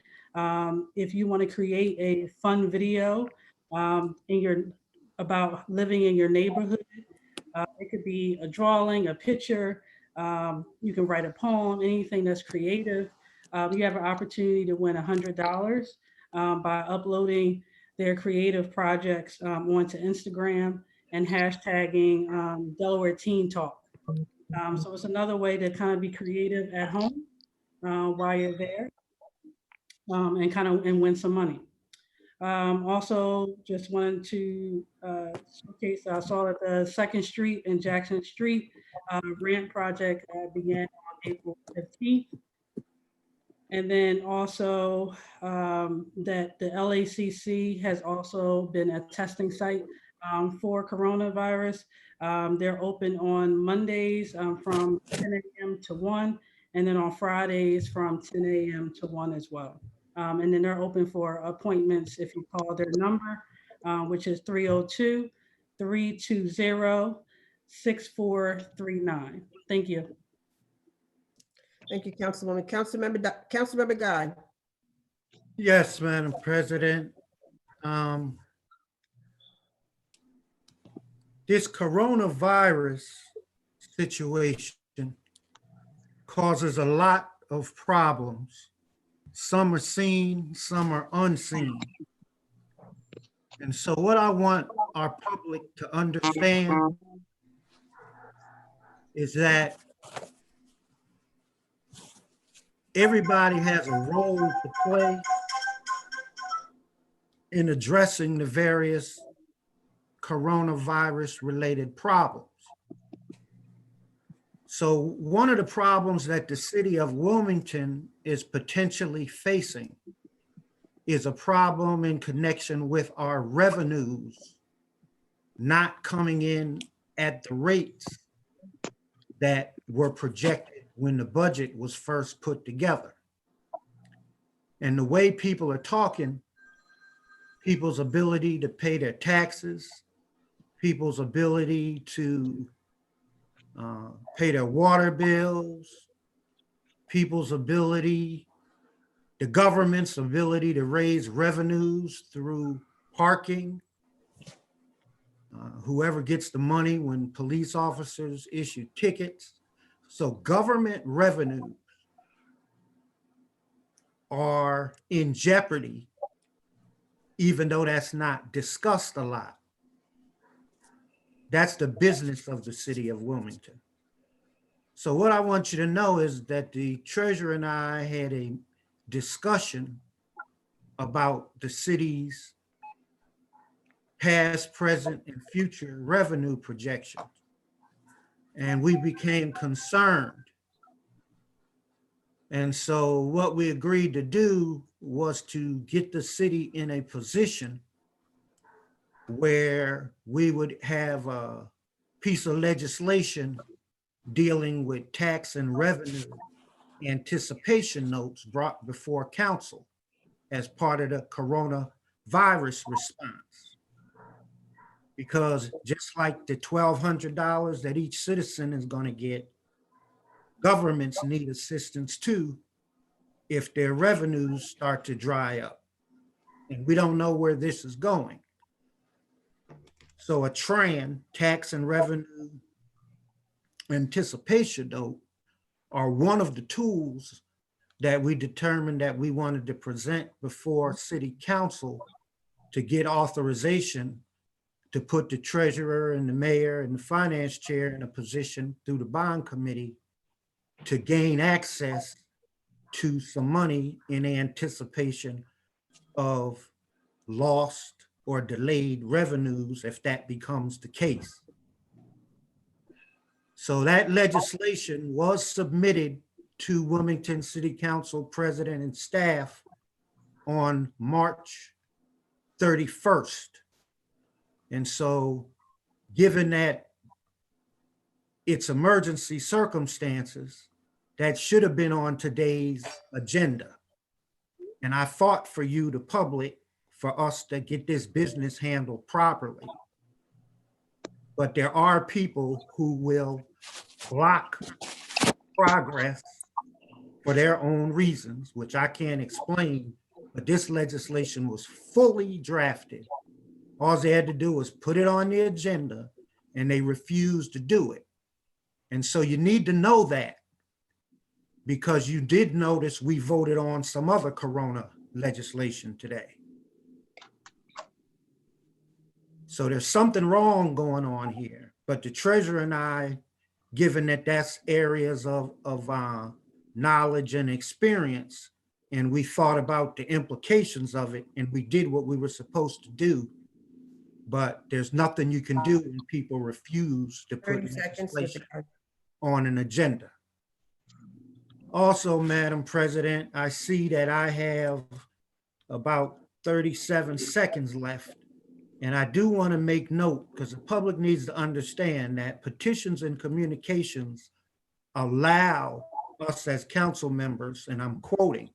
If you want to create a fun video about living in your neighborhood, it could be a drawing, a picture. You can write a poem, anything that's creative. You have an opportunity to win $100 by uploading their creative projects onto Instagram and hashtagging Delaware Teen Talk. So it's another way to kind of be creative at home while you're there and win some money. Also, just wanted to showcase, I saw that the 2nd Street and Jackson Street ramp project began on April 15th. And then also that the LACC has also been a testing site for coronavirus. They're open on Mondays from 10 a.m. to 1, and then on Fridays from 10 a.m. to 1 as well. And then they're open for appointments if you call their number, which is 302-320-6439. Thank you. Thank you, Councilwoman. Councilmember Guy. Yes, Madam President. This coronavirus situation causes a lot of problems Some are seen, some are unseen. And so what I want our public to understand is that everybody has a role to play in addressing the various coronavirus-related problems. So one of the problems that the city of Wilmington is potentially facing is a problem in connection with our revenues not coming in at the rates that were projected when the budget was first put together. And the way people are talking, people's ability to pay their taxes, people's ability to pay their water bills, people's ability, the government's ability to raise revenues through parking, whoever gets the money when police officers issue tickets. So government revenues are in jeopardy, even though that's not discussed a lot. That's the business of the city of Wilmington. So what I want you to know is that the treasurer and I had a discussion about the city's past, present, and future revenue projections. And we became concerned. And so what we agreed to do was to get the city in a position where we would have a piece of legislation dealing with tax and revenue anticipation notes brought before council as part of the coronavirus response. Because just like the $1,200 that each citizen is going to get, governments need assistance too if their revenues start to dry up. And we don't know where this is going. So a TRAN, tax and revenue anticipation note, are one of the tools that we determined that we wanted to present before city council to get authorization to put the treasurer and the mayor and the finance chair in a position through the bond committee to gain access to some money in anticipation of lost or delayed revenues if that becomes the case. So that legislation was submitted to Wilmington City Council president and staff on March 31st. And so given that it's emergency circumstances, that should have been on today's agenda. And I fought for you, the public, for us to get this business handled properly. But there are people who will block progress for their own reasons, which I can't explain, but this legislation was fully drafted. All they had to do was put it on the agenda and they refused to do it. And so you need to know that, because you did notice we voted on some other corona legislation today. So there's something wrong going on here, but the treasurer and I, given that that's areas of knowledge and experience, and we thought about the implications of it, and we did what we were supposed to do, but there's nothing you can do when people refuse to put 30 seconds, legislation on an agenda. Also, Madam President, I see that I have about 37 seconds left. And I do want to make note, because the public needs to understand that petitions and communications allow us as council members, and I'm quoting,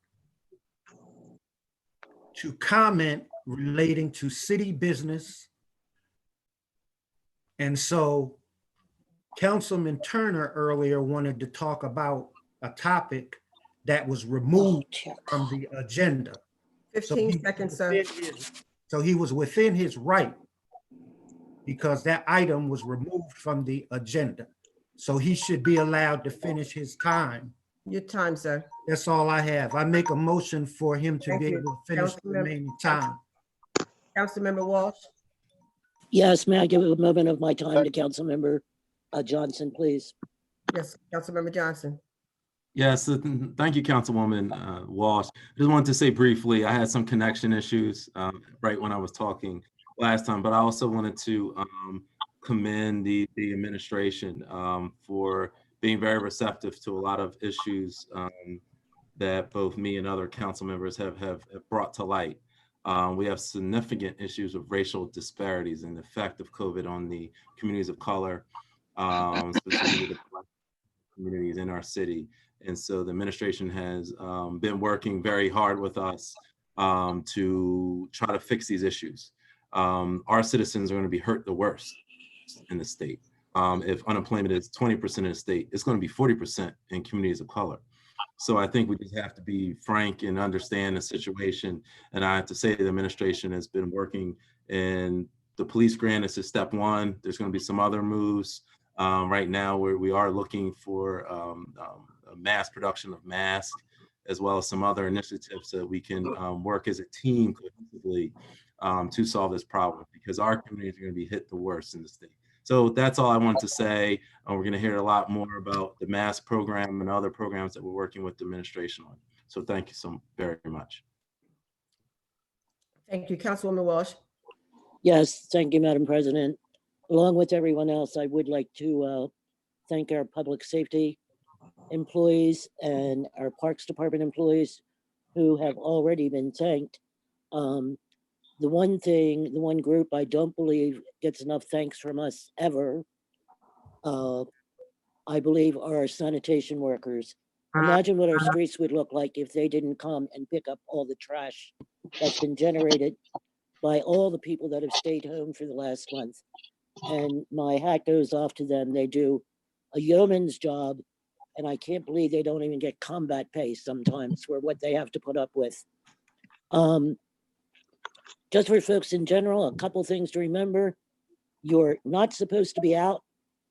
to comment relating to city business. And so Councilman Turner earlier wanted to talk about a topic that was removed from the agenda. 15 seconds, sir. So he was within his right, because that item was removed from the agenda. So he should be allowed to finish his time Your time, sir. That's all I have. I make a motion for him to Thank be you. able to finish the remaining time. Councilmember Walsh. Yes, may I give a moment of my time to Councilmember Johnson, please? Yes, Councilmember Johnson. Yes, thank you, Councilwoman Walsh. I just wanted to say briefly, I had some connection issues right when I was talking last time, but I also wanted to commend the administration for being very receptive to a lot of issues that both me and other council members have brought to light. We have significant issues of racial disparities and the effect of COVID on the communities of color, specifically the Black communities in our city. And so the administration has been working very hard with us to try to fix these issues. Our citizens are going to be hurt the worst in the state. If unemployment is 20% in the state, it's going to be 40% in communities of color. So I think we just have to be frank and understand the situation. And I have to say the administration has been working, and the police grant is step one. There's going to be some other moves right now where we are looking for a mass production of masks, as well as some other initiatives that we can work as a team collectively to solve this problem, because our communities are going to be hit the worst in the state. So that's all I wanted to say. We're going to hear a lot more about the mask program and other programs that we're working with the administration on. So thank you so very much. Thank you, Councilwoman Walsh. Yes, thank you, Madam President. Along with everyone else, I would like to thank our public safety employees and our Parks Department employees who have already been thanked. The one group I don't believe gets enough thanks from us ever, I believe, are our sanitation workers. Imagine what our streets would look like if they didn't come and pick up all the trash that's been generated by all the people that have stayed home for the last month. And my hat goes off to them. They do a yeoman's job, and I can't believe they don't even get combat pay sometimes for what they have to put up with. Just for folks in general, a couple things to remember. You're not supposed to be out.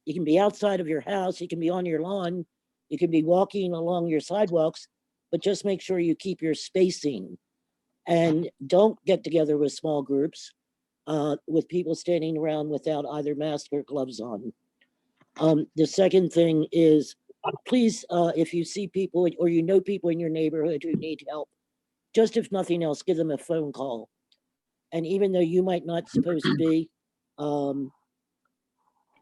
You can be outside of your house. You can be on your lawn. You can be walking along your sidewalks, but just make sure you keep your spacing and don't get together with small groups with people standing around without either mask or gloves on. The second thing is, please, if you see people or you know people in your neighborhood who need help, just if nothing else, give them a phone call. And even though you might not supposed to be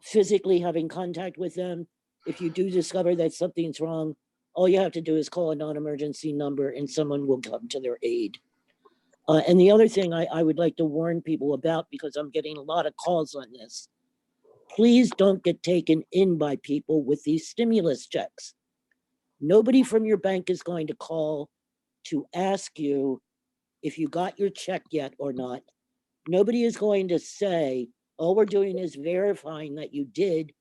physically having contact with them, if you do discover that something's wrong, all you have to do is call a non-emergency number and someone will come to their aid. And the other thing I would like to warn people about, because I'm getting a lot of calls on this, please don't get taken in by people with these stimulus checks. Nobody from your bank is going to call to ask you if you got your check yet or not. Nobody is going to say, all we're doing is verifying that you did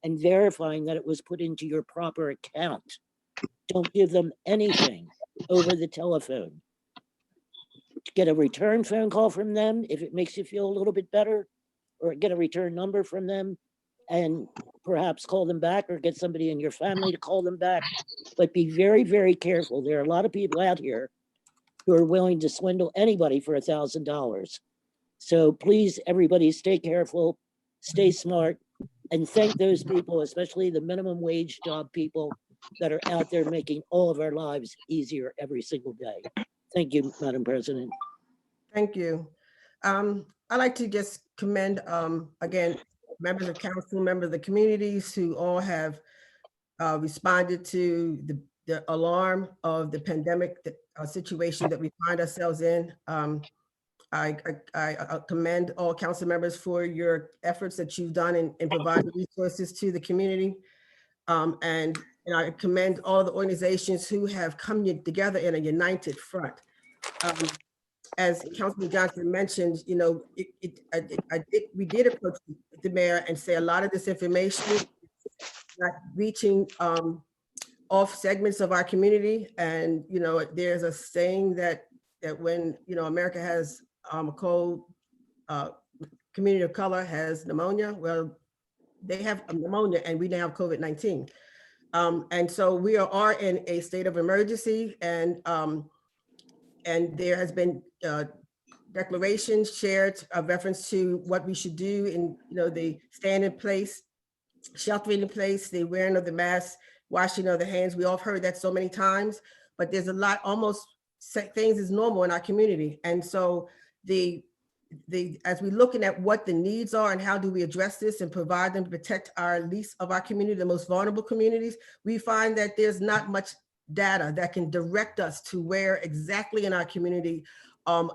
and verifying that it was put into your proper account. Don't give them anything over the telephone. Get a return phone call from them if it makes you feel a little bit better, or get a return number from them and perhaps call them back, or get somebody in your family to call them back. But be very, very careful. There are a lot of people out here who are willing to swindle anybody for $1,000. So please, everybody, stay careful, stay smart, and thank those people, especially the minimum wage job people that are out there making all of our lives easier every single day. Thank you, Madam President. Thank you. I'd like to just commend, again, members of council, members of the communities who all have responded to the alarm of the pandemic situation that we find ourselves in. I commend all council members for your efforts that you've done in providing resources to the community. And I commend all the organizations who have come together in a united front. As Councilman Johnson mentioned, you know, we did approach the mayor and say a lot of this information is not reaching off segments of our community. And, you know, there's a saying that when, you know, America has a cold, community of color has pneumonia. Well, they have pneumonia and we now have COVID-19. And so we are in a state of emergency, and there has been declarations shared of reference to what we should do in, the stand in place, sheltering in place, the wearing of the mask, washing of the hands. We all have heard that so many times, but there's a lot, almost things is normal in our community. And so as we're looking at what the needs are and how do we address this and provide them to protect our least of our community, the most vulnerable communities, we find that there's not much data that can direct us to where exactly in our community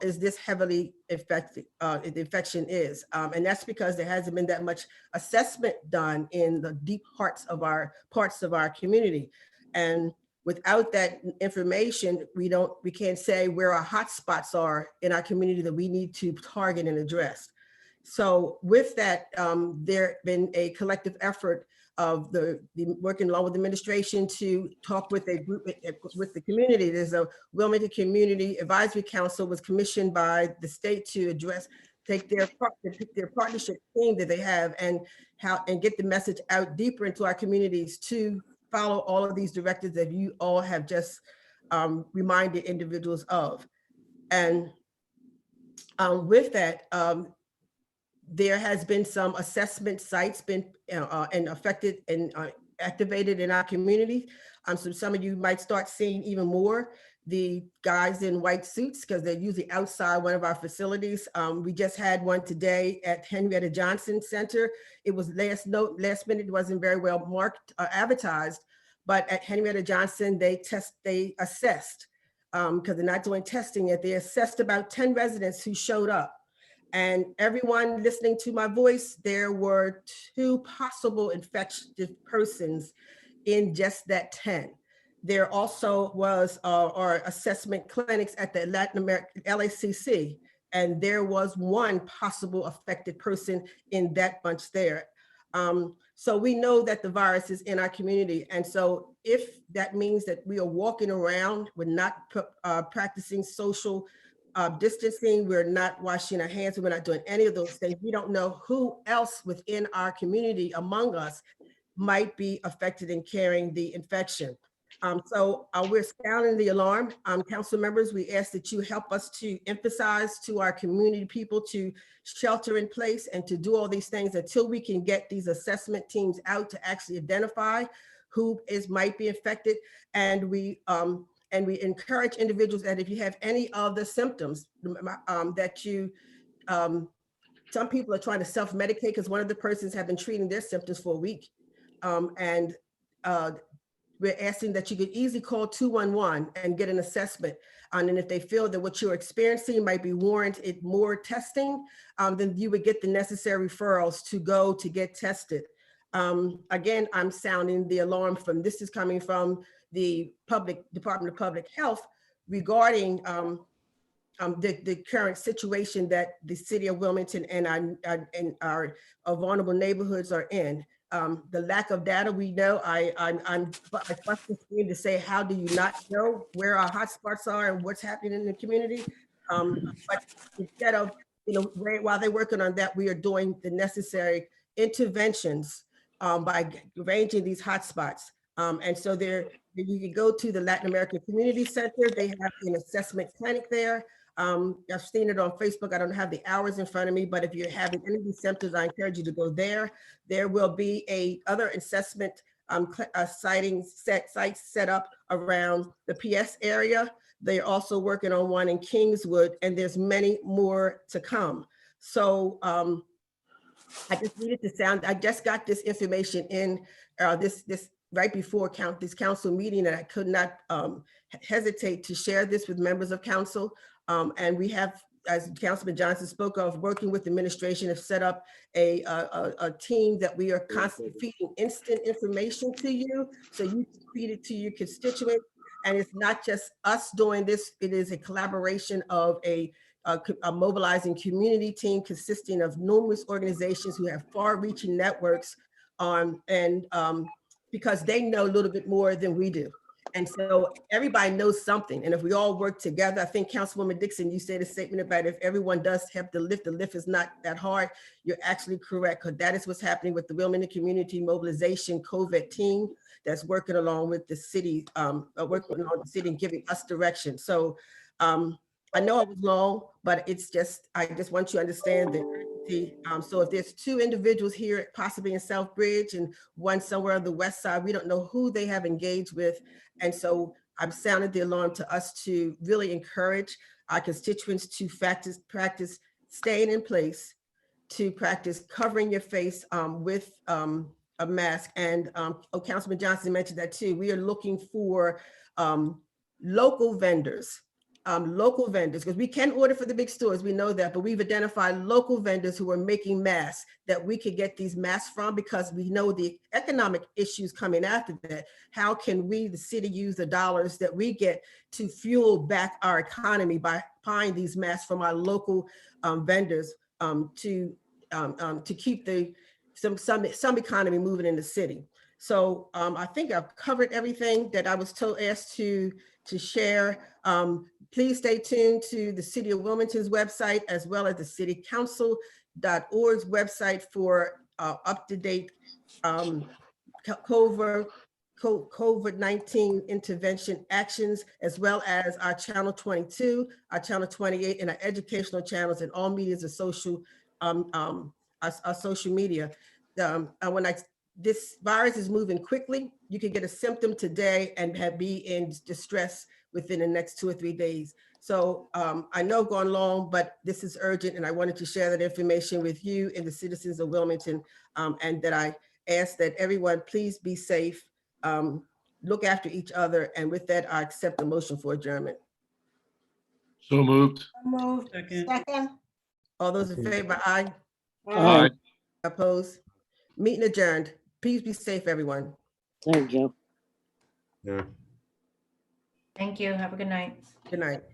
is this heavily infected, the infection is. And that's because there hasn't been that much assessment done in the deep parts of our community. And without that information, we can't say where our hot spots are in our community that we need to target and address. So with that, there been a collective effort of the working along with the administration to talk with a group with the community. There's a Wilmington Community Advisory Council was commissioned by the state to take their partnership team that they have and get the message out deeper into our communities to follow all of these directives that you all have just reminded individuals of. And with that, there has been some assessment sites been and affected and activated in our community. So some of you might start seeing even more the guys in white suits because they're usually outside one of our facilities. We just had one today at Henrietta Johnson Center. It was last minute, it wasn't very well marked or advertised, but at Henrietta Johnson, they assessed, because they're not doing testing yet, they assessed about 10 residents who showed up. And everyone listening to my voice, there were 2 possible infected persons in just that 10. There also was our assessment clinics at the Latin American LACC, and there was 1 possible affected person in that bunch there. So we know that the virus is in our community. And so if that means that we are walking around, we're not practicing social distancing, we're not washing our hands, we're not doing any of those things, we don't know who else within our community among us might be affected and carrying the infection. So we're sounding the alarm. Council members, we ask that you help us to emphasize to our community people to shelter in place and to do all these things until we can get these assessment teams out to actually identify who might be infected. And we encourage individuals that if you have any of the symptoms that you, some people are trying to self-medicate because one of the persons have been treating their symptoms for a week. We're asking that you could easily call 211 and get an assessment. And if they feel that what you're experiencing might be warranted more testing, then you would get the necessary referrals to go to get tested. Again, I'm sounding the alarm this is coming from the Department of Public Health regarding the current situation that the city of Wilmington and our vulnerable neighborhoods are in. The lack of data, we know, I'm frustrated to say, how do you not know where our hotspots are and what's happening in the community? But instead of, while they're working on that, we are doing the necessary interventions by arranging these hotspots. And so you can go to the Latin American Community Center. They have an assessment clinic there. I've seen it on Facebook. I don't have the hours in front of me, but if you're having any of these symptoms, I encourage you to go there. There will be other assessment sites set up around the PS area. They're also working on one in Kingswood, and there's many more to come. So I just needed to I just got this information in this right before this council meeting, and I could not hesitate to share this with members of council. And we have, as Councilman Johnson spoke of, working with the administration, have set up a team that we are constantly feeding instant information to you, so you can feed it to your constituents. And it's not just us doing this, it is a collaboration of a mobilizing community team consisting of numerous organizations who have far-reaching networks, because they know a little bit more than we do. And so everybody knows something. And if we all work together, I think Councilwoman Dixon, you said a statement about if everyone does help the lift is not that hard. You're actually correct, because that is what's happening with the Wilmington Community Mobilization COVID team that's working along with the city, working along the city and giving us direction. So I know it was long, but it's just, I just want you to understand the urgency. So if there's two individuals here, possibly in Southbridge and one somewhere on the west side, we don't know who they have engaged with. And so I've sounded the alarm to us to really encourage our constituents to practice staying in place, to practice covering your face with a mask. And Councilman Johnson mentioned that too. We are looking for local vendors, because we can order for the big stores, we know that, but we've identified local vendors who are making masks that we could get these masks from, because we know the economic issues coming after that. How can we, the city, use the dollars that we get to fuel back our economy by buying these masks from our local vendors to keep some economy moving in the city. So I think I've covered everything that I was asked to share. Please stay tuned to the City of Wilmington's website, as well as the citycouncil.org's website for up-to-date COVID-19 intervention actions, as well as our Channel 22, our Channel 28, and our educational channels and all medias of social, our social media. This virus is moving quickly. You can get a symptom today and be in distress within the next 2 or 3 days. So I know I've gone long, but this is urgent, and I wanted to share that information with you and the citizens of Wilmington, and that I ask that everyone please be safe, look after each other, and with that, I accept the motion for adjournment. So moved. Moved. Second. All those in favor, aye. Aye. Opposed? Meeting adjourned. Please be safe, everyone. Thank you. Yeah. Thank you. Have a good night. Good night.